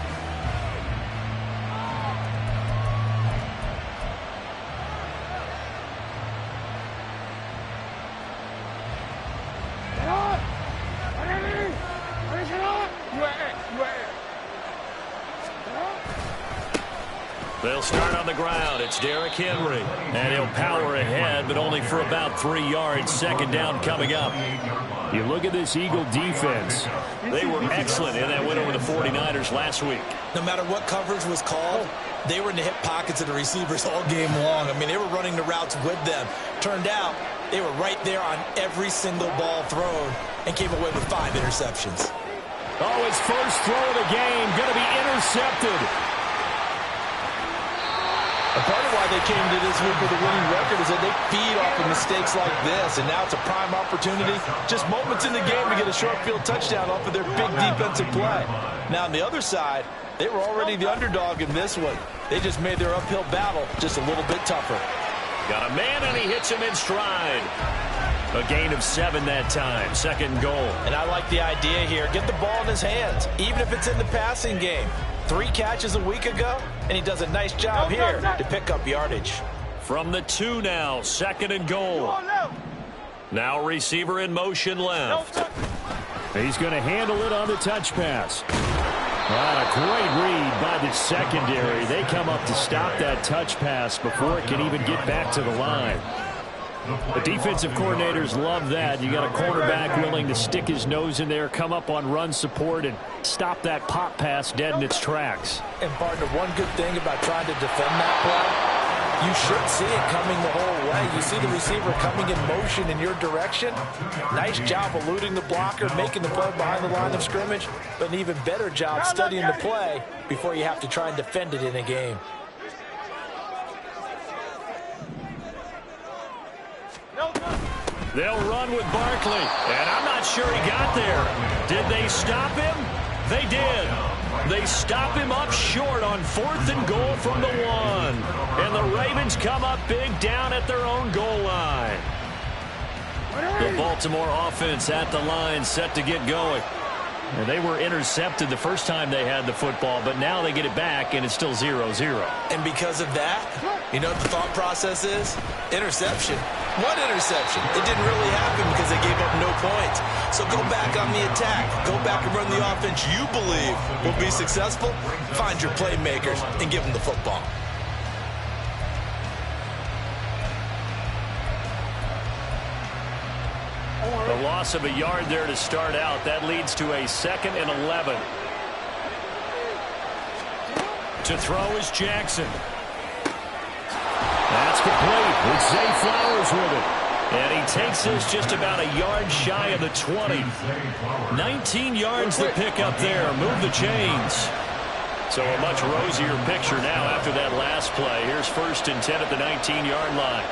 They'll start on the ground. It's Derrick Henry. And he'll power ahead, but only for about 3 yards. Second down coming up. You look at this Eagle defense. They were excellent in that win over the 49ers last week. No matter what coverage was called, they were in the hip pockets of the receivers all game long. I mean, they were running the routes with them. Turned out, they were right there on every single ball thrown and came away with 5 interceptions. Oh, his first throw of the game going to be intercepted. A part of why they came to this week with a winning record is that they feed off of mistakes like this, and now it's a prime opportunity, just moments in the game to get a short field touchdown off of their big defensive play. Now, on the other side, they were already the underdog in this one. They just made their uphill battle just a little bit tougher. Got a man, and he hits him in stride. A gain of 7 that time. Second goal. And I like the idea here. Get the ball in his hands, even if it's in the passing game. 3 catches a week ago, and he does a nice job here to pick up yardage. From the 2 now, second and goal. Now receiver in motion left. He's going to handle it on the touch pass. A great read by the secondary. They come up to stop that touch pass before it can even get back to the line. The defensive coordinators love that. You got a cornerback willing to stick his nose in there, come up on run support, and stop that pop pass dead in its tracks. And, partner, one good thing about trying to defend that play, you should see it coming the whole way. You see the receiver coming in motion in your direction. Nice job eluding the blocker, making the play behind the line of scrimmage, but an even better job studying the play before you have to try and defend it in a game. They'll run with Barkley, and I'm not sure he got there. Did they stop him? They did. They stop him up short on 4th and goal from the 1. And the Ravens come up big down at their own goal line. The Baltimore offense at the line, set to get going. And they were intercepted the first time they had the football, but now they get it back, and it's still 0-0. And because of that, you know what the thought process is? Interception. One interception. It didn't really happen because they gave up no points. So go back on the attack. Go back and run the offense you believe will be successful. Find your playmakers and give them the football. A loss of a yard there to start out. That leads to a 2nd and 11. To throw is Jackson. That's complete. It's Zay Flowers with it. And he takes this just about a yard shy of the 20. 19 yards to pick up there. Move the chains. So a much rosier picture now after that last play. Here's 1st and 10 at the 19-yard line.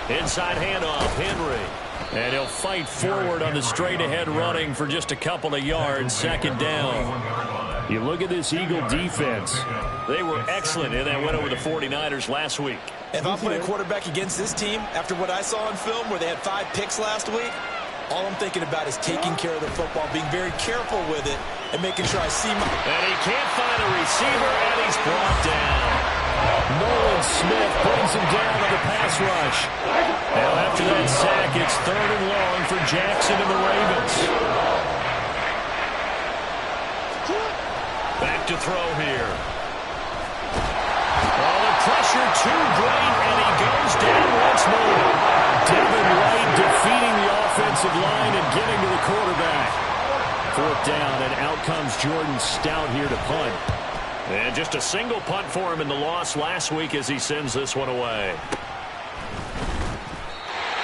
Inside handoff, Henry. And he'll fight forward on the straight-ahead running for just a couple of yards. Second down. You look at this Eagle defense. They were excellent in that win over the 49ers last week. If I'm playing quarterback against this team, after what I saw in film where they had 5 picks last week, all I'm thinking about is taking care of the football, being very careful with it, and making sure I see my... And he can't find a receiver, and he's brought down. Nolan Smith brings him down on the pass rush. Now after that sack, it's 3rd and long for Jackson and the Ravens. Back to throw here. Oh, the pressure too great, and he goes down once more. Devin White defeating the offensive line and getting to the quarterback. 4th down, and out comes Jordan Stout here to punt. And just a single punt for him in the loss last week as he sends this one away.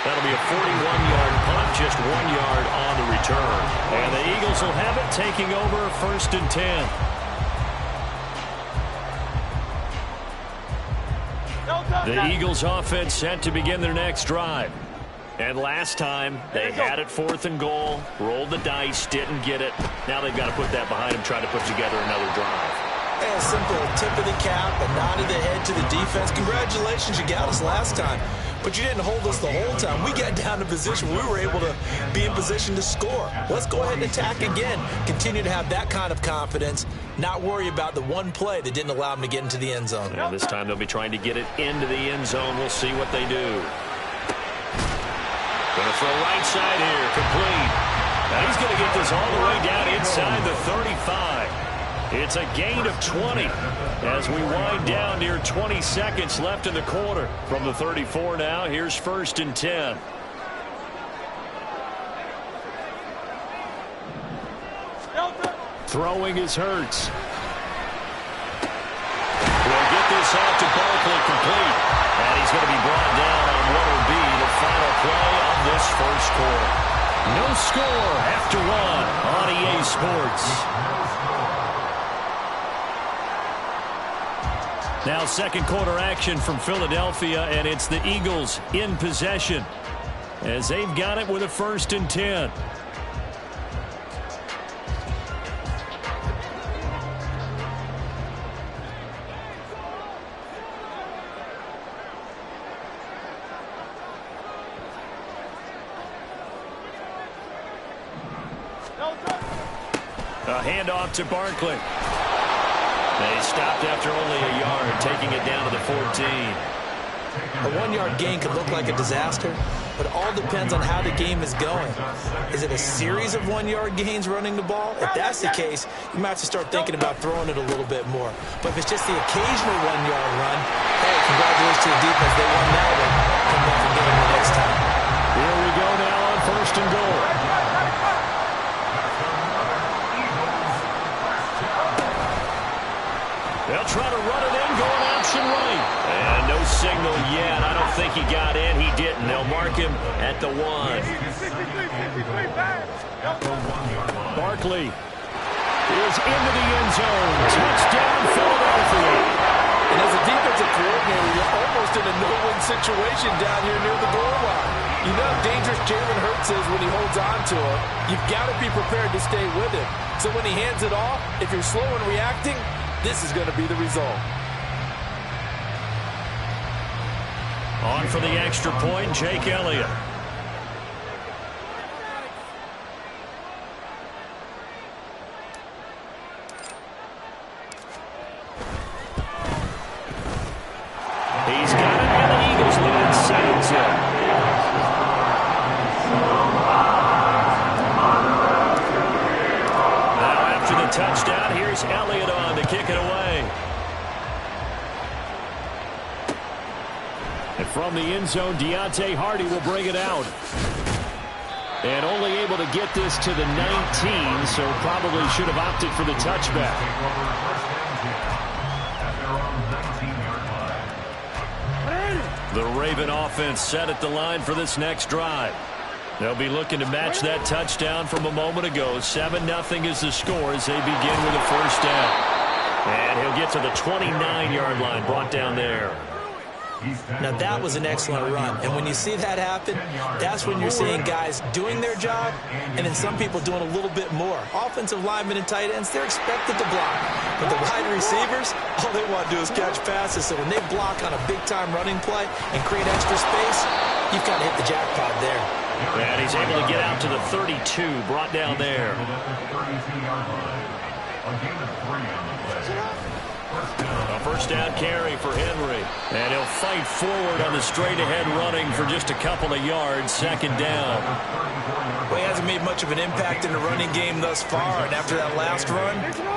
That'll be a 41-yard just 1 yard on the return. And the Eagles will have it, taking over 1st and 10. The Eagles offense set to begin their next drive. And last time, they had it 4th and goal, rolled the dice, didn't get it. Now they've got to put that behind them, try to put together another drive. A simple tip of the cap, a nod of the head to the defense. Congratulations, you got us last time. But you didn't hold us the whole time. We got down to position. We were able to be in position to score. Let's go ahead and attack again. Continue to have that kind of confidence. Not worry about the one play that didn't allow them to get into the end zone. And this time they'll be trying to get it into the end zone. We'll see what they do. Going to throw right side here. Complete. Now he's going to get this all the way down inside the 35. It's a gain of 20 as we wind down near 20 seconds left in the quarter. From the 34 now, here's 1st and 10. Throwing is Hurts. We'll get this out to Barkley, complete. And he's going to be brought down on what will be the final play of this first quarter. No score after 1 on EA Sports. Now second quarter action from Philadelphia, and it's the Eagles in possession as they've got it with a 1st and 10. A handoff to Barkley. They stopped after only a yard, taking it down to the 14. A 1-yard gain could look like a disaster, but it all depends on how the game is going. Is it a series of 1-yard gains running the ball? If that's the case, you might have to start thinking about throwing it a little bit more. But if it's just the occasional 1-yard run, hey, congratulations to the defense. They won that one. Come back and get them the next time. Here we go now on 1st and goal. They'll try to run it in, going option right. And no signal yet. I don't think he got in. He didn't. They'll mark him at the 1. Barkley is into the end zone. Touchdown, Philadelphia. And as a defensive coordinator, you're almost in a no-win situation down here near the goal line. You know how dangerous Jalen Hurts is when he holds on to it. You've got to be prepared to stay with him. So when he hands it off, if you're slow in reacting, this is going to be the result. On for the extra point, Jake Elliott. He's got it, and the Eagles lead 7-0. Touchdown. Here's Elliott on to kick it away. And from the end zone, Deontay Hardy will bring it out. And only able to get this to the 19, so probably should have opted for the touchback. The Raven offense set at the line for this next drive. They'll be looking to match that touchdown from a moment ago. 7-0 is the score as they begin with a 1st down. And he'll get to the 29-yard line, brought down there. Now that was an excellent run. And when you see that happen, that's when you're seeing guys doing their job and then some people doing a little bit more. Offensive linemen and tight ends, they're expected to block. But the wide receivers, all they want to do is catch passes. So when they block on a big-time running play and create extra space, you've got to hit the jackpot there. And he's able to get out to the 32, brought down there. A 1st down carry for Henry. And he'll fight forward on the straight-ahead running for just a couple of yards. 2nd down. Well, he hasn't made much of an impact in the running game thus far. And after that last run,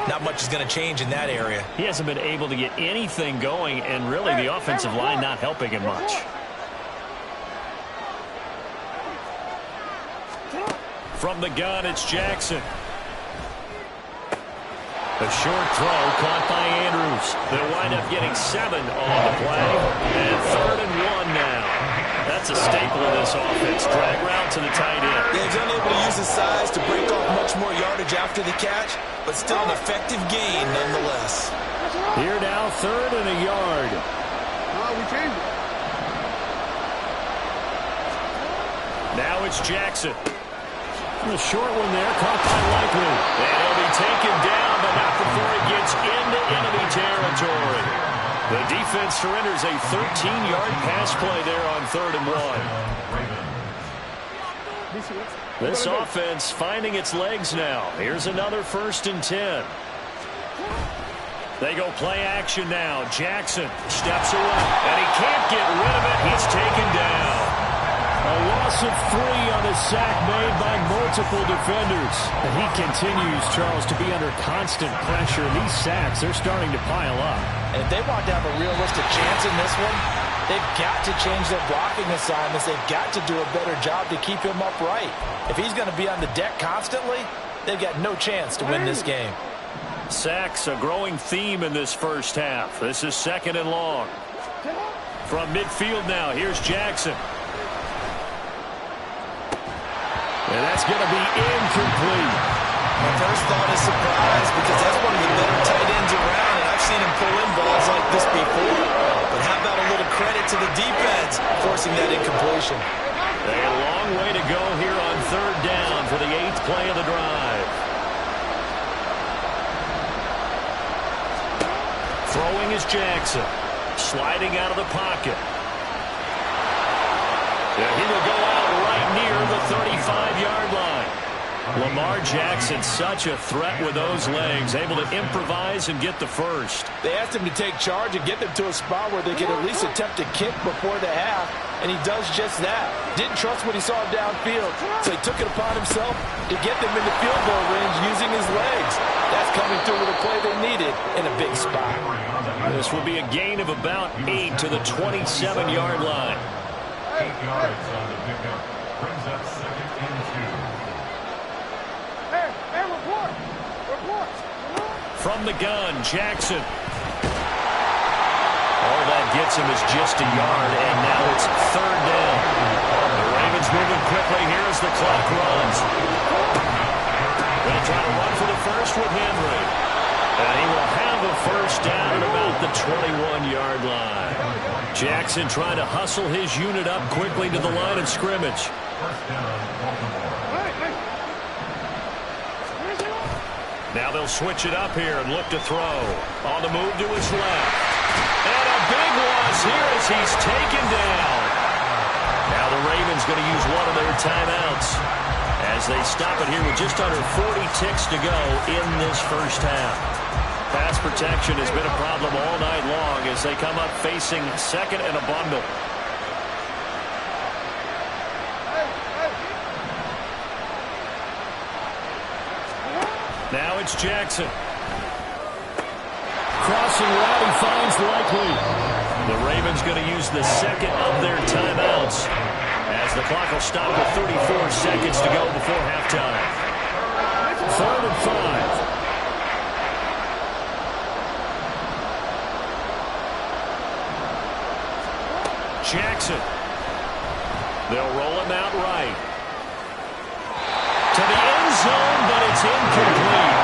not much is going to change in that area. He hasn't been able to get anything going, and really the offensive line not helping him much. From the gun, it's Jackson. A short throw caught by Andrews. They'll wind up getting 7 on the play. And 3rd and 1 now. That's a staple of this offense. Drag route to the tight end. Yeah, he's unable to use his size to break off much more yardage after the catch, but still an effective gain nonetheless. Here now, 3rd and a yard. We changed it. Now it's Jackson. The short one there, caught by Likely. And he'll be taken down, but not before he gets into enemy territory. The defense surrenders a 13-yard pass play there on 3rd and 1. This offense finding its legs now. Here's another 1st and 10. They go play action now. Jackson steps away, and he can't get rid of it. He's taken down. A loss of 3 on a sack made by multiple defenders. And he continues, Charles, to be under constant pressure. These sacks, they're starting to pile up. And if they want to have a realistic chance in this one, they've got to change their blocking assignments. They've got to do a better job to keep him upright. If he's going to be on the deck constantly, they've got no chance to win this game. Sacks, a growing theme in this first half. This is 2nd and long. From midfield now, here's Jackson. And that's going to be incomplete. My first thought is surprise, because that's one of the better tight ends around, and I've seen him pull in balls like this before. But how about a little credit to the defense forcing that incompletion? A long way to go here on 3rd down for the 8th play of the drive. Throwing is Jackson. Sliding out of the pocket. Yeah, he will go out right near the 35-yard line. Lamar Jackson, such a threat with those legs, able to improvise and get the first. They asked him to take charge and get them to a spot where they could at least attempt to kick before the half, and he does just that. Didn't trust what he saw downfield, so he took it upon himself to get them into field goal range using his legs. That's coming through with a play they needed in a big spot. This will be a gain of about 8 to the 27-yard line. 8 yards on the pickup. Brings up 2nd and 2. Hey, report. From the gun, Jackson. All that gets him is just a yard, and now it's 3rd down. The Ravens moving quickly here as the clock runs. They'll try to run for the first with Henry. And he will have a first down at about the 21-yard line. Jackson trying to hustle his unit up quickly to the line of scrimmage. Now they'll switch it up here and look to throw. On the move to his left. And a big loss here as he's taken down. Now the Ravens going to use one of their timeouts as they stop it here with just under 40 ticks to go in this first half. Pass protection has been a problem all night long as they come up facing 2nd and a bundle. Now it's Jackson. Crossing route, he finds Likely. The Ravens going to use the 2nd of their timeouts as the clock will stop with 34 seconds to go before halftime. 3rd and 5. Jackson. They'll roll him out right. To the end zone, but it's incomplete.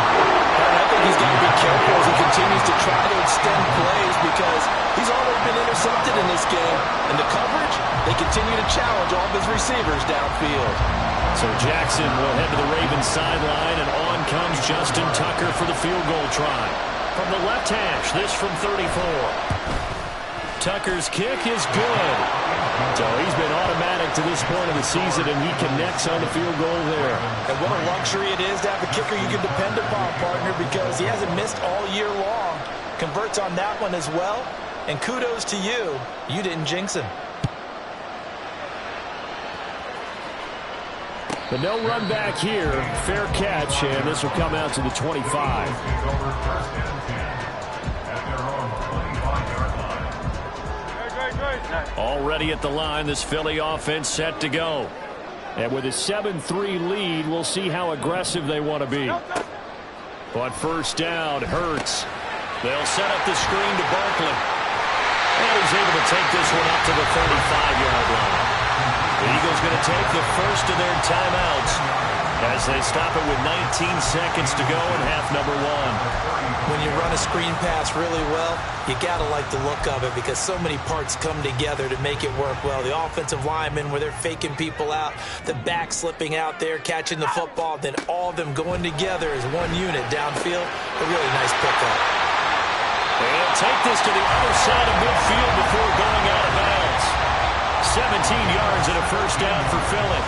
And I think he's got to be careful as he continues to try to extend plays because he's already been intercepted in this game. And the coverage, they continue to challenge all of his receivers downfield. So Jackson will head to the Ravens sideline, and on comes Justin Tucker for the field goal try. From the left hash, this from 34. Tucker's kick is good. So he's been automatic to this point of the season, and he connects on the field goal there. And what a luxury it is to have a kicker you can depend upon, partner, because he hasn't missed all year long. Converts on that one as well. And kudos to you. You didn't jinx him. But no run back here. Fair catch, and this will come out to the 25. Already at the line, this Philly offense set to go. And with a 7-3 lead, we'll see how aggressive they want to be. But first down, Hurts. They'll set up the screen to Barkley. And he's able to take this one up to the 35-yard line. The Eagles going to take the first of their timeouts as they stop it with 19 seconds to go in half number one. When you run a screen pass really well, you got to like the look of it because so many parts come together to make it work well. The offensive linemen, where they're faking people out, the back slipping out there, catching the football, then all of them going together as one unit downfield. A really nice pickup. They'll take this to the other side of midfield before going out of bounds. 17 yards and a first down for Philly.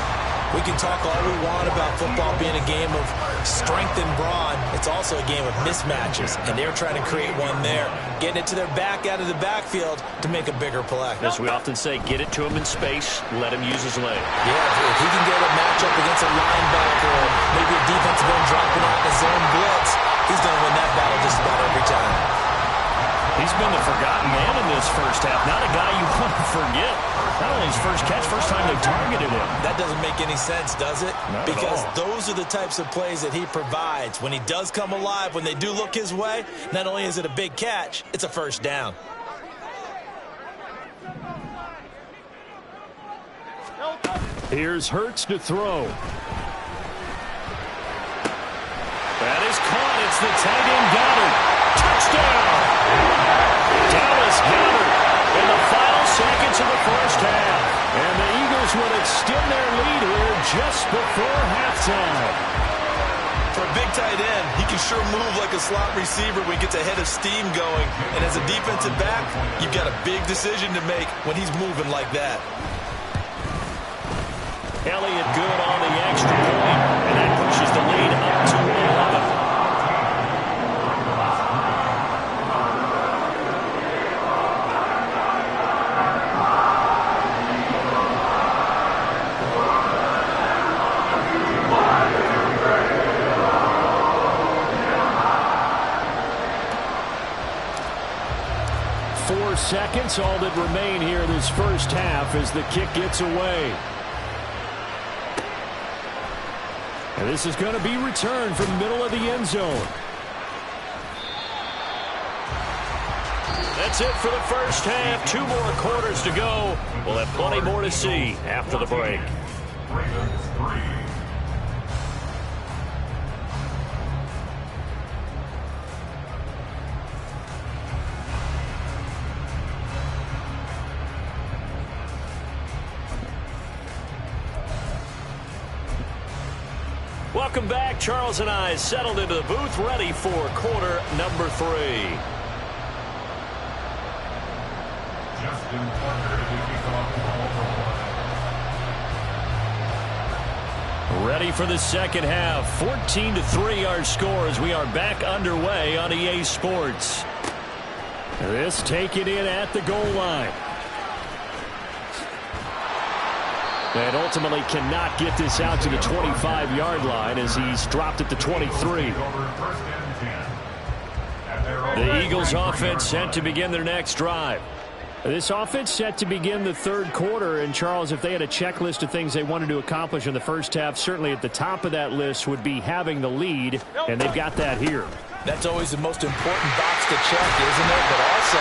We can talk all we want about football being a game of strength and brawn. It's also a game of mismatches, and they're trying to create one there, getting it to their back out of the backfield to make a bigger play. As we often say, get it to him in space, let him use his leg. Yeah, if he can get a matchup against a linebacker or maybe a defensive end dropping out in a zone blitz, he's going to win that battle just about every time. He's been the forgotten man in this first half. Not a guy you want to forget. Not only his first catch, first time they targeted him. That doesn't make any sense, does it? Not because at all. Those are the types of plays that he provides. When he does come alive, when they do look his way, not only is it a big catch, it's a first down. Here's Hurts to throw. That is caught. It's the tight end Goddard. Touchdown! Dallas Goddard in the final seconds of the first half. And the Eagles will extend their lead here just before halftime. For a big tight end, he can sure move like a slot receiver when he gets a head of steam going. And as a defensive back, you've got a big decision to make when he's moving like that. Elliott good on the extra point, and that pushes the lead up to 11. 4 seconds, all that remain here in this first half as the kick gets away. And this is going to be returned from the middle of the end zone. That's it for the first half. 2 more quarters to go. We'll have plenty more to see after the break. Ravens 3. Welcome back. Charles and I settled into the booth, ready for quarter number 3. Justin Tucker to kick off the ball for one. Ready for the second half. 14-3 our score as we are back underway on EA Sports. This taken in at the goal line. And ultimately cannot get this out to the 25-yard line as he's dropped at the 23. The Eagles offense set to begin their next drive. This offense set to begin the third quarter. And, Charles, if they had a checklist of things they wanted to accomplish in the first half, certainly at the top of that list would be having the lead, and they've got that here. That's always the most important box to check, isn't it? But also,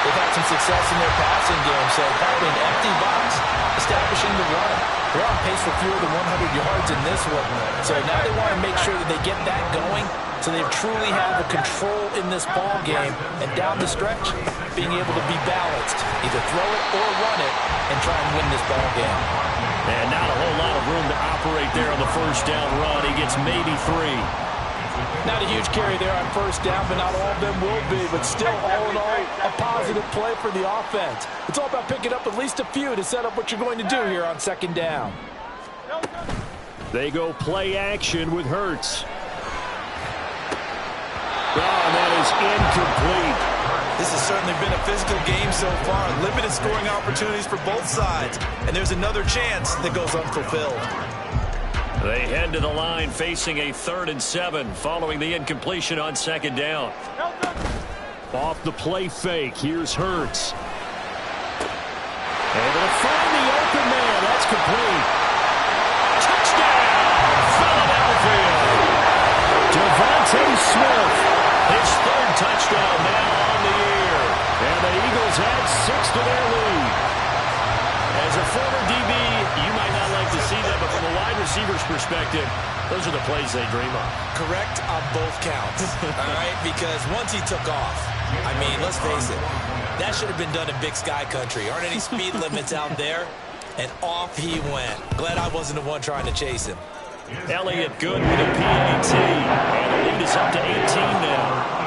they've had some success in their passing game, so probably an empty box, establishing the run. They're on pace for fewer than 100 yards in this one. So now they want to make sure that they get that going so they truly have a control in this ball game. And down the stretch, being able to be balanced. Either throw it or run it and try and win this ball game. And not a whole lot of room to operate there on the first down run. He gets maybe 3. Not a huge carry there on first down, but not all of them will be. But still, all in all, a positive play for the offense. It's all about picking up at least a few to set up what you're going to do here on second down. They go play action with Hurts. Oh, that is incomplete. This has certainly been a physical game so far. Limited scoring opportunities for both sides. And there's another chance that goes unfulfilled. They head to the line facing a 3rd and 7 following the incompletion on second down. Off the play fake, here's Hurts. Able to find the open man. That's complete. Touchdown, Philadelphia. Devontae Smith, his 3rd touchdown now on the year. And the Eagles add perspective, those are the plays they dream of. Correct on both counts, all right? Because once he took off, I mean, let's face it, that should have been done in Big Sky Country. Aren't any speed limits out there? And off he went. Glad I wasn't the one trying to chase him. Elliott good with a PAT. And the lead is up to 18 now.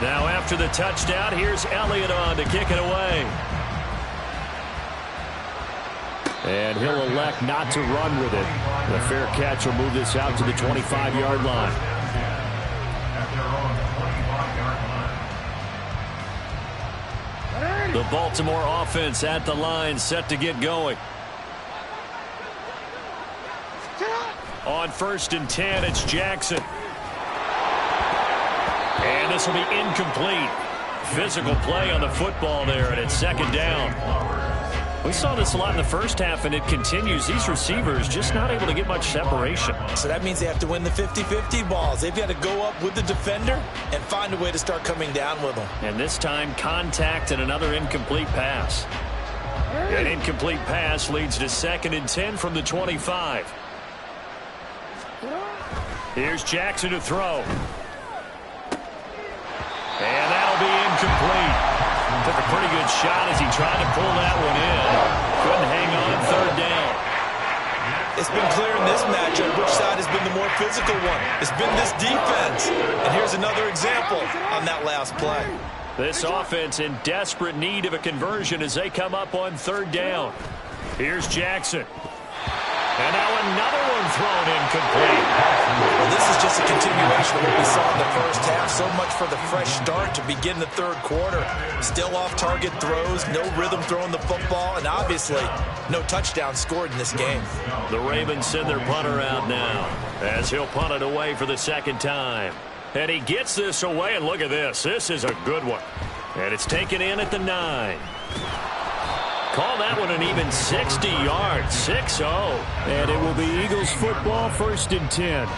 Now after the touchdown, here's Elliott on to kick it away. And he'll elect not to run with it. The fair catch will move this out to the 25-yard line. The Baltimore offense at the line, set to get going. On 1st and 10, it's Jackson. And this will be incomplete. Physical play on the football there, and it's 2nd down. We saw this a lot in the first half, and it continues. These receivers just not able to get much separation. So that means they have to win the 50-50 balls. They've got to go up with the defender and find a way to start coming down with them. And this time, contact and another incomplete pass. An incomplete pass leads to 2nd and 10 from the 25. Here's Jackson to throw. And that'll be incomplete. Took a pretty good shot as he tried to pull that one in. Couldn't hang on 3rd down. It's been clear in this matchup which side has been the more physical one. It's been this defense. And here's another example on that last play. This offense in desperate need of a conversion as they come up on 3rd down. Here's Jackson. And now another one thrown incomplete. Well, this is just a continuation of what we saw in the first half. So much for the fresh start to begin the 3rd quarter. Still off-target throws, no rhythm throwing the football, and obviously no touchdown scored in this game. The Ravens send their punter out now as he'll punt it away for the 2nd time. And he gets this away, and look at this. This is a good one. And it's taken in at the 9. Call that one an even 60 yards, 6-0. And it will be Eagles football, 1st and 10.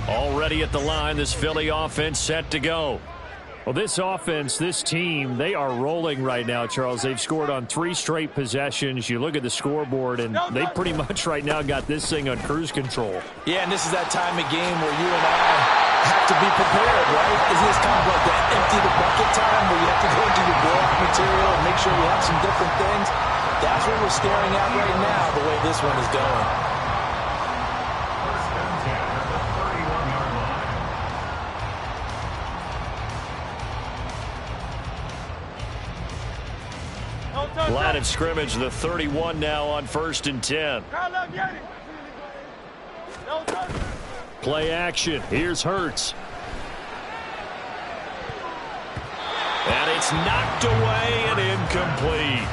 Already at the line, this Philly offense set to go. Well, this offense, this team, they are rolling right now, Charles. They've scored on 3 straight possessions. You look at the scoreboard, and they pretty much right now got this thing on cruise control. Yeah, and this is that time of game where you and I have to be prepared, right? Isn't this kind of like that empty the bucket time where you have to go into your blowout material and make sure you have some different things? That's what we're staring at right now, the way this one is going. Line of scrimmage, the 31 now on 1st and 10. Play action. Here's Hurts. And it's knocked away and incomplete.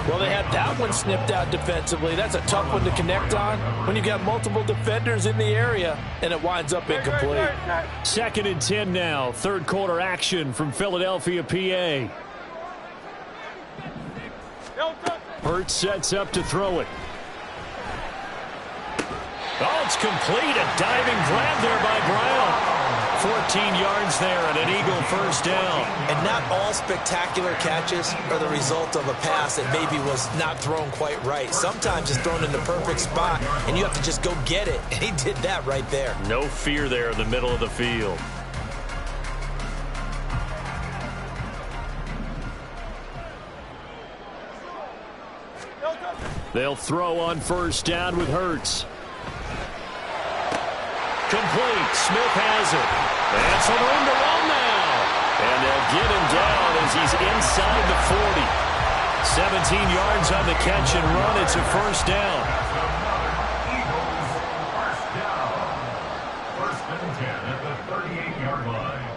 Well, they had that one snipped out defensively. That's a tough one to connect on when you got multiple defenders in the area, and it winds up incomplete. 2nd and 10 now. 3rd quarter action from Philadelphia, PA. Hurts sets up to throw it. Oh, it's complete. A diving grab there by Brown. 14 yards there and an Eagle 1st down. And not all spectacular catches are the result of a pass that maybe was not thrown quite right. Sometimes it's thrown in the perfect spot, and you have to just go get it. And he did that right there. No fear there in the middle of the field. They'll throw on 1st down with Hurts. Complete. Smith has it. And some room to run now. And they'll get him down as he's inside the 40. 17 yards on the catch and run. It's a 1st down. Eagles, 1st down. 1st and 10 at the 38-yard line.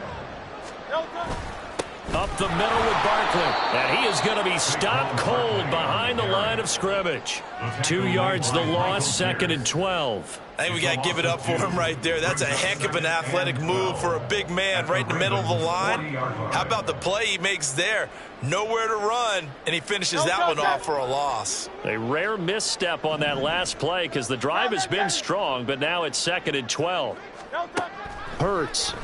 Up up the middle with Barkley. And he is going to be stopped cold behind the line of scrimmage. 2 yards the loss, 2nd and 12. I think we got to give it up for him right there. That's a heck of an athletic move for a big man right in the middle of the line. How about the play he makes there? Nowhere to run, and he finishes that one off for a loss. A rare misstep on that last play because the drive has been strong, but now it's 2nd and 12. Hurts.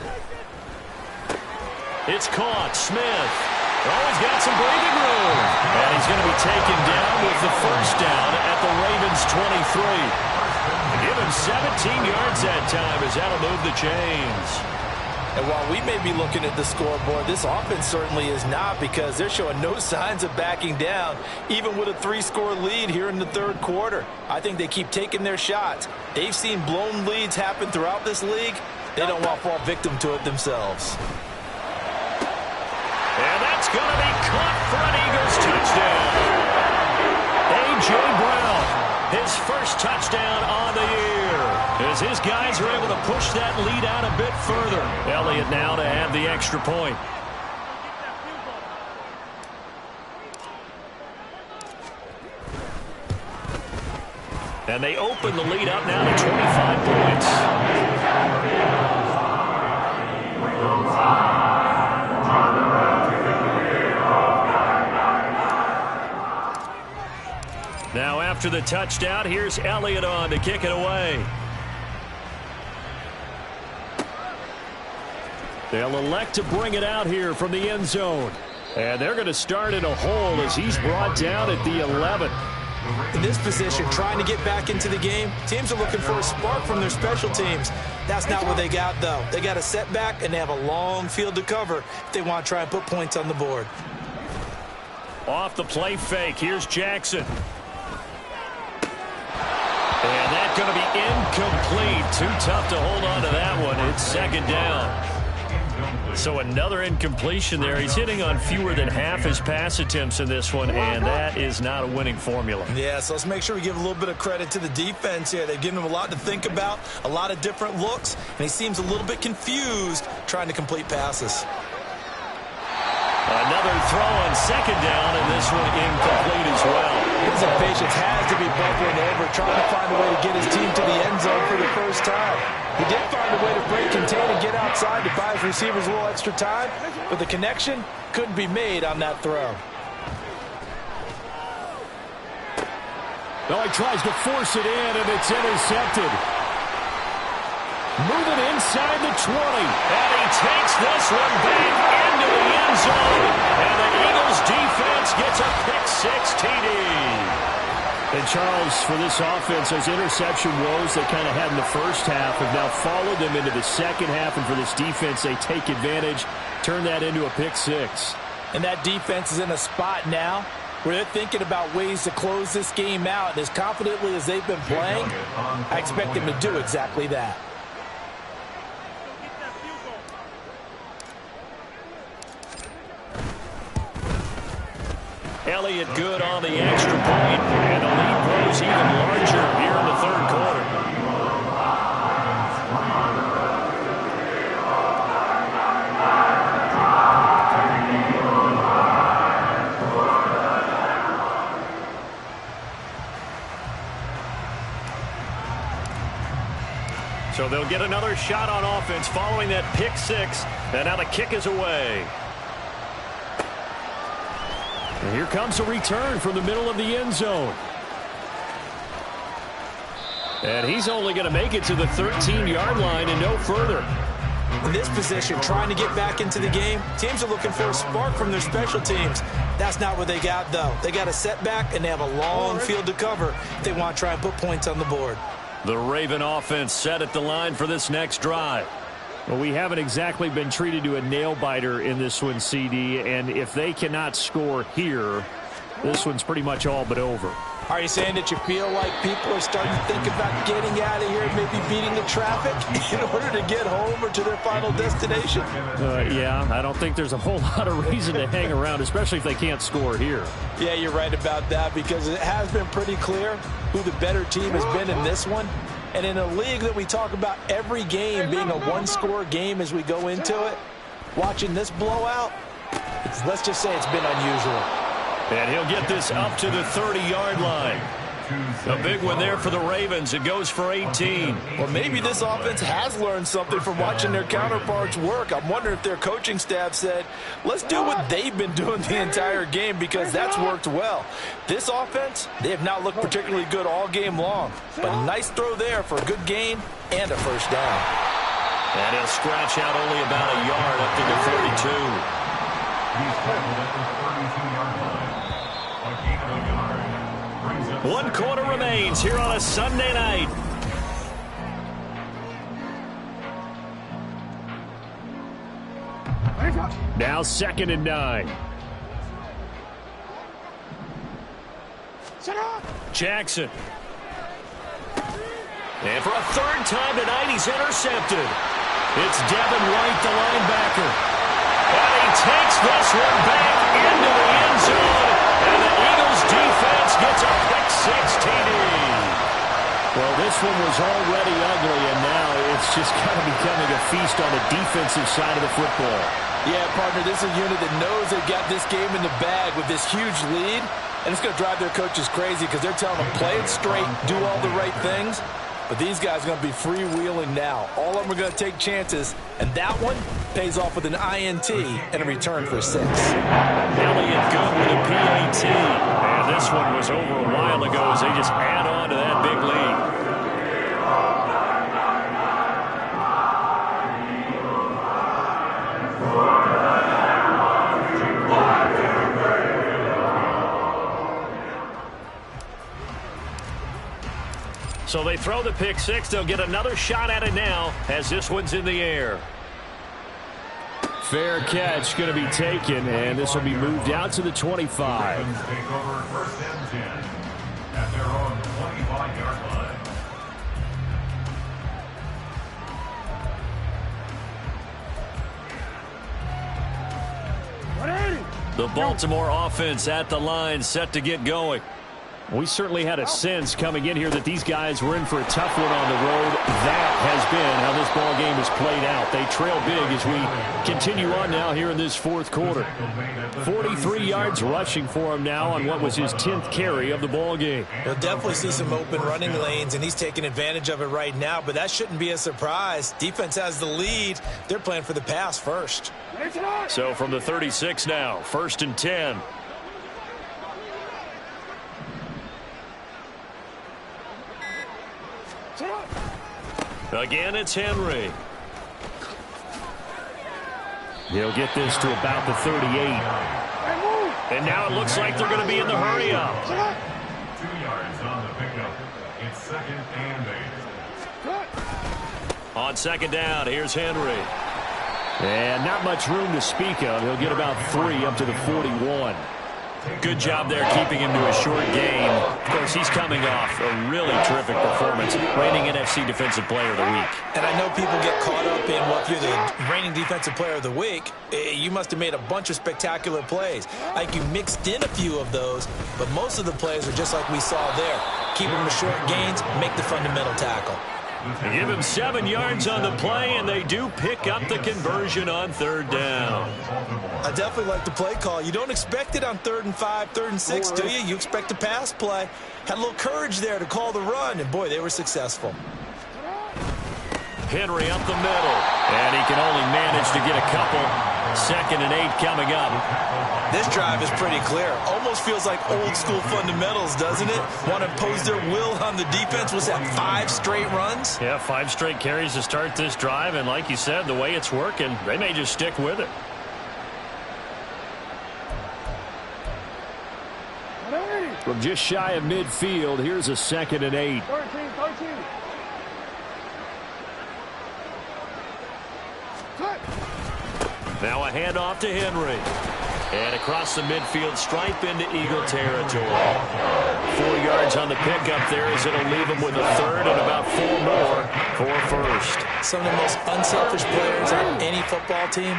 It's caught. Smith. Oh, he's got some breathing room. And he's going to be taken down with the first down at the Ravens' 23. Give him 17 yards that time as that'll move the chains. And while we may be looking at the scoreboard, this offense certainly is not, because they're showing no signs of backing down, even with a 3-score lead here in the 3rd quarter. I think they keep taking their shots. They've seen blown leads happen throughout this league. They don't want to fall victim to it themselves. And that's going to be caught for an Eagles touchdown. A.J. Brown, his first touchdown on the year, as his guys are able to push that lead out a bit further. Elliott now to have the extra point. And they open the lead up now to 25 points. Now after the touchdown, here's Elliott on to kick it away. They'll elect to bring it out here from the end zone. And they're going to start in a hole as he's brought down at the 11. In this position, trying to get back into the game, teams are looking for a spark from their special teams. That's not what they got, though. They got a setback, and they have a long field to cover if they want to try and put points on the board. Off the play fake, here's Jackson. And that's going to be incomplete. Too tough to hold on to that one. It's 2nd down. So another incompletion there. He's hitting on fewer than half his pass attempts in this one, and that is not a winning formula. Yeah, so let's make sure we give a little bit of credit to the defense here. They've given him a lot to think about, a lot of different looks, and he seems a little bit confused trying to complete passes. Another throw on 2nd down, and this one incomplete as well. His impatience has to be bubbling over, trying to find a way to get his team to the end zone for the first time. He did find a way to break, contain, and get outside to buy his receivers a little extra time, but the connection couldn't be made on that throw. Well, he tries to force it in, and it's intercepted. Moving inside the 20. And he takes this one back into the end zone. And the Eagles defense gets a pick-6 TD. And Charles, for this offense, those interception woes they kind of had in the first half have now followed them into the second half. And for this defense, they take advantage, turn that into a pick-6. And that defense is in a spot now where they're thinking about ways to close this game out. And as confidently as they've been playing, I expect them to do exactly that. Elliott good on the extra point, and the lead grows even larger here in the 3rd quarter. So they'll get another shot on offense following that pick-6, and now the kick is away. And here comes a return from the middle of the end zone. And he's only going to make it to the 13-yard line and no further. In this position, trying to get back into the game, teams are looking for a spark from their special teams. That's not what they got, though. They got a setback, and they have a long field to cover if they want to try and put points on the board. The Raven offense set at the line for this next drive. Well, we haven't exactly been treated to a nail-biter in this one, CD, and if they cannot score here, this one's pretty much all but over. Are you saying that you feel like people are starting to think about getting out of here and maybe beating the traffic in order to get home or to their final destination? Yeah, I don't think there's a whole lot of reason to hang around, especially if they can't score here. Yeah, you're right about that, because it has been pretty clear who the better team has been in this one. And in a league that we talk about every game being a one-score game as we go into it, watching this blowout, Let's just say it's been unusual. And he'll get this up to the 30-yard line. A big one there for the Ravens. It goes for 18. Well, maybe this offense has learned something from watching their counterparts work. I'm wondering if their coaching staff said, let's do what they've been doing the entire game, because that's worked well. This offense, they have not looked particularly good all game long. But a nice throw there for a good gain and a first down. And he'll scratch out only about a yard up to the 42. He's tackled at the 32-yard line. A gain of a yard. 1 quarter remains here on a Sunday night. Now 2nd and 9. Jackson. And for a 3rd time tonight, he's intercepted. It's Devin White, the linebacker. And he takes this one back into the end zone. And the Eagles defense gets a pick 6 TD. Well, this one was already ugly, and now it's just kind of becoming a feast on the defensive side of the football. Yeah, partner, this is a unit that knows they've got this game in the bag with this huge lead, and it's going to drive their coaches crazy because they're telling them play it straight, do all the right things. But these guys are going to be freewheeling now. All of them are going to take chances, and that one pays off with an INT and a return for 6. Elliott good with a PAT. And this one was over a while ago as they just add on to that big lead. So they throw the pick 6. They'll get another shot at it now as this one's in the air. Fair catch going to be taken, and this will be moved out to the 25. Ravens take over 1st and 10 at their own 25-yard line. The Baltimore offense at the line, set to get going. We certainly had a sense coming in here that these guys were in for a tough one on the road. That has been how this ball game has played out. They trail big as we continue on now here in this 4th quarter. 43 yards rushing for him now on what was his 10th carry of the ball game. You'll definitely see some open running lanes, and he's taking advantage of it right now, but that shouldn't be a surprise. Defense has the lead. They're playing for the pass first. So from the 36 now, 1st and 10. Again, it's Henry. He'll get this to about the 38. And now it looks like they're going to be in the hurry-up. 2 yards on the pickup. It's 2nd and 8. On 2nd down, here's Henry. And not much room to speak of. He'll get about 3 up to the 41. Good job there keeping him to a short gain. Of course, he's coming off a really terrific performance, reigning NFC Defensive Player of the Week. And I know people get caught up in, well, if you're the reigning Defensive Player of the Week, you must have made a bunch of spectacular plays. I think you mixed in a few of those, but most of the plays are just like we saw there. Keep them to short gains, make the fundamental tackle. Give him 7 yards on the play, and they do pick up the conversion on 3rd down. I definitely like the play call. You don't expect it on 3rd and 5, 3rd and 6, do you? You expect a pass play. Had a little courage there to call the run, and boy, they were successful. Henry up the middle, and he can only manage to get a couple. 2nd and 8 coming up. This drive is pretty clear. Almost feels like old school fundamentals, doesn't it? Want to impose their will on the defense. Was that 5 straight runs? Yeah, 5 straight carries to start this drive, and like you said, the way it's working, they may just stick with it. From just shy of midfield, here's a 2nd and 8. 13. Now a handoff to Henry. And across the midfield stripe into Eagle territory. 4 yards on the pickup there as it'll leave him with a 3rd and about 4 more for 1st. Some of the most unselfish players on any football team,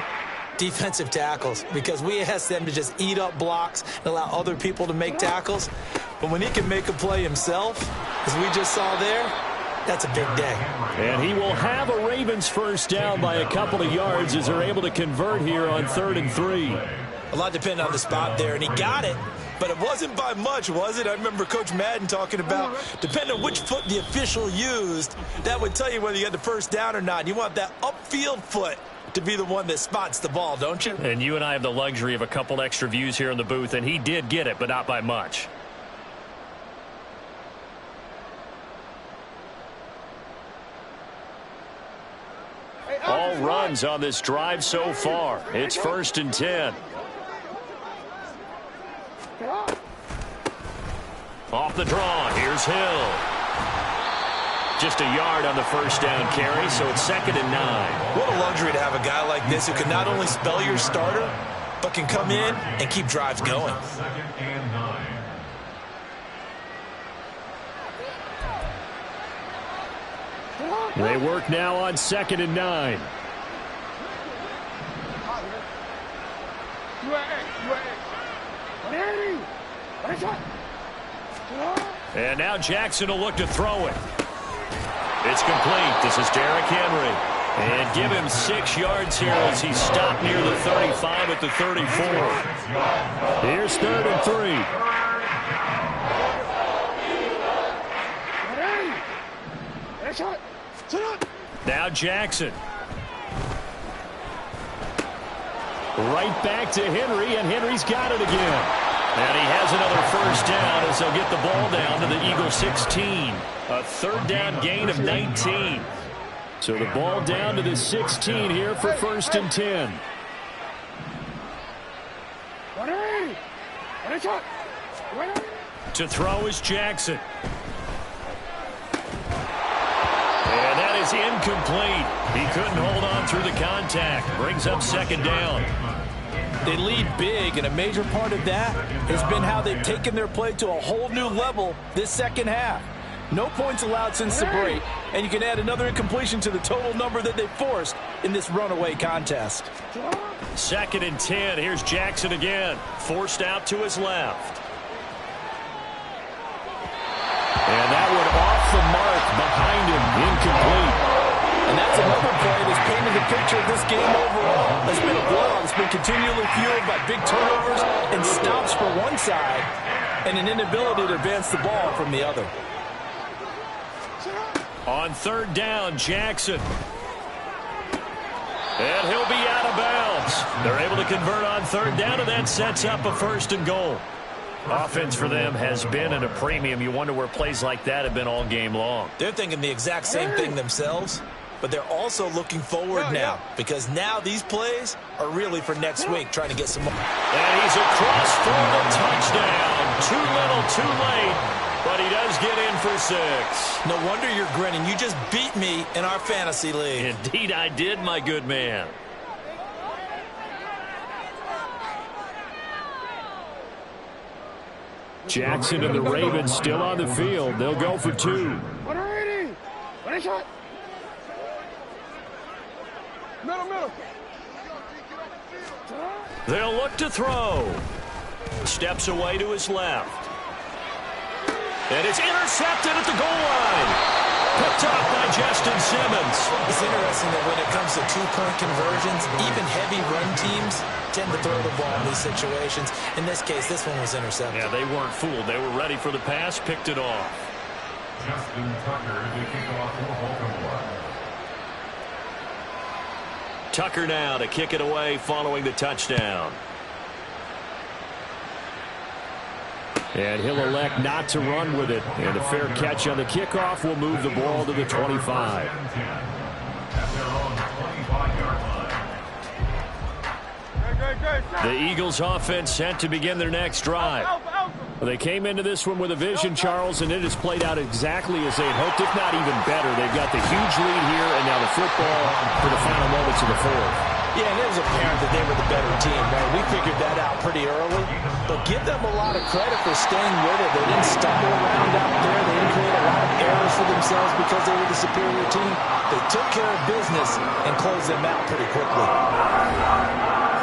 defensive tackles, because we ask them to just eat up blocks and allow other people to make tackles. But when he can make a play himself, as we just saw there, that's a big day. And he will have a Ravens 1st down by a couple of yards as they're able to convert here on 3rd and 3. A lot depended on the spot there, and he got it, but it wasn't by much, was it? I remember Coach Madden talking about, depending on which foot the official used, that would tell you whether you had the first down or not. You want that upfield foot to be the one that spots the ball, don't you? And you and I have the luxury of a couple extra views here in the booth, and he did get it, but not by much. All runs on this drive so far. It's 1st and 10. Off the draw, here's Hill. Just a yard on the first down carry, so it's 2nd and 9. What a luxury to have a guy like this who can not only spell your starter, but can come in and keep drives going. 2nd and 9. They work now on 2nd and 9. And now Jackson will look to throw it. It's complete. This is Derrick Henry. And give him 6 yards here as he stopped near the 35 at the 34. Here's 3rd and 3. Now Jackson. Right back to Henry, and Henry's got it again. And he has another first down as they'll get the ball down to the Eagles 16. A 3rd down gain of 19. So the ball down to the 16 here for 1st and 10. To throw is Jackson. And that is incomplete. He couldn't hold on through the contact. Brings up 2nd down. They lead big, and a major part of that has been how they've taken their play to a whole new level this second half. No points allowed since the break, and you can add another incompletion to the total number that they forced in this runaway contest. 2nd and 10. Here's Jackson again. Forced out to his left. And that one off the mark behind him. Incomplete. And that's another play that's painted the picture of this game overall. It's been a blowout. It's been continually fueled by big turnovers and stops for one side and an inability to advance the ball from the other. On 3rd down, Jackson. And he'll be out of bounds. They're able to convert on 3rd down, and that sets up a 1st and goal. Offense for them has been at a premium. You wonder where plays like that have been all game long. They're thinking the exact same thing themselves, but they're also looking forward now because now these plays are really for next week, trying to get some more. And he's across for the touchdown. Too little, too late, but he does get in for 6. No wonder you're grinning. You just beat me in our fantasy league. Indeed I did, my good man. Jackson and the Ravens still on the field. They'll go for 2. They'll look to throw. Steps away to his left. And it's intercepted at the goal line. Picked off by Justin Simmons. It's interesting that when it comes to 2-point conversions, even heavy run teams tend to throw the ball in these situations. In this case, this one was intercepted. Yeah, they weren't fooled. They were ready for the pass, picked it off. Justin Tucker to kick off for Baltimore. Tucker now to kick it away following the touchdown. And he'll elect not to run with it. And a fair catch on the kickoff will move the ball to the 25. The Eagles offense set to begin their next drive. They came into this one with a vision, Charles, and it has played out exactly as they had hoped, if not even better. They've got the huge lead here, and now the football for the final moments of the 4th. Yeah, and it was apparent that they were the better team, right? We figured that out pretty early, but give them a lot of credit for staying with it. They didn't stumble around out there. They didn't create a lot of errors for themselves because they were the superior team. They took care of business and closed them out pretty quickly.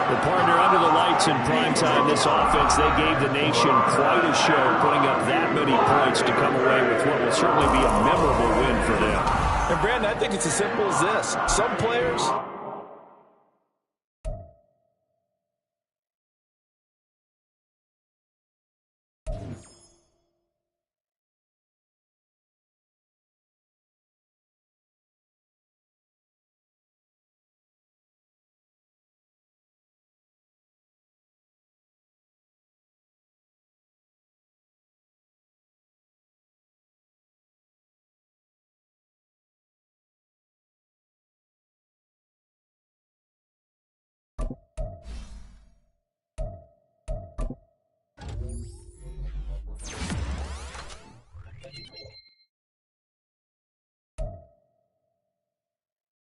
The partner under the lights in primetime, this offense, they gave the nation quite a show, putting up that many points to come away with what will certainly be a memorable win for them. And Brandon, I think it's as simple as this. Some players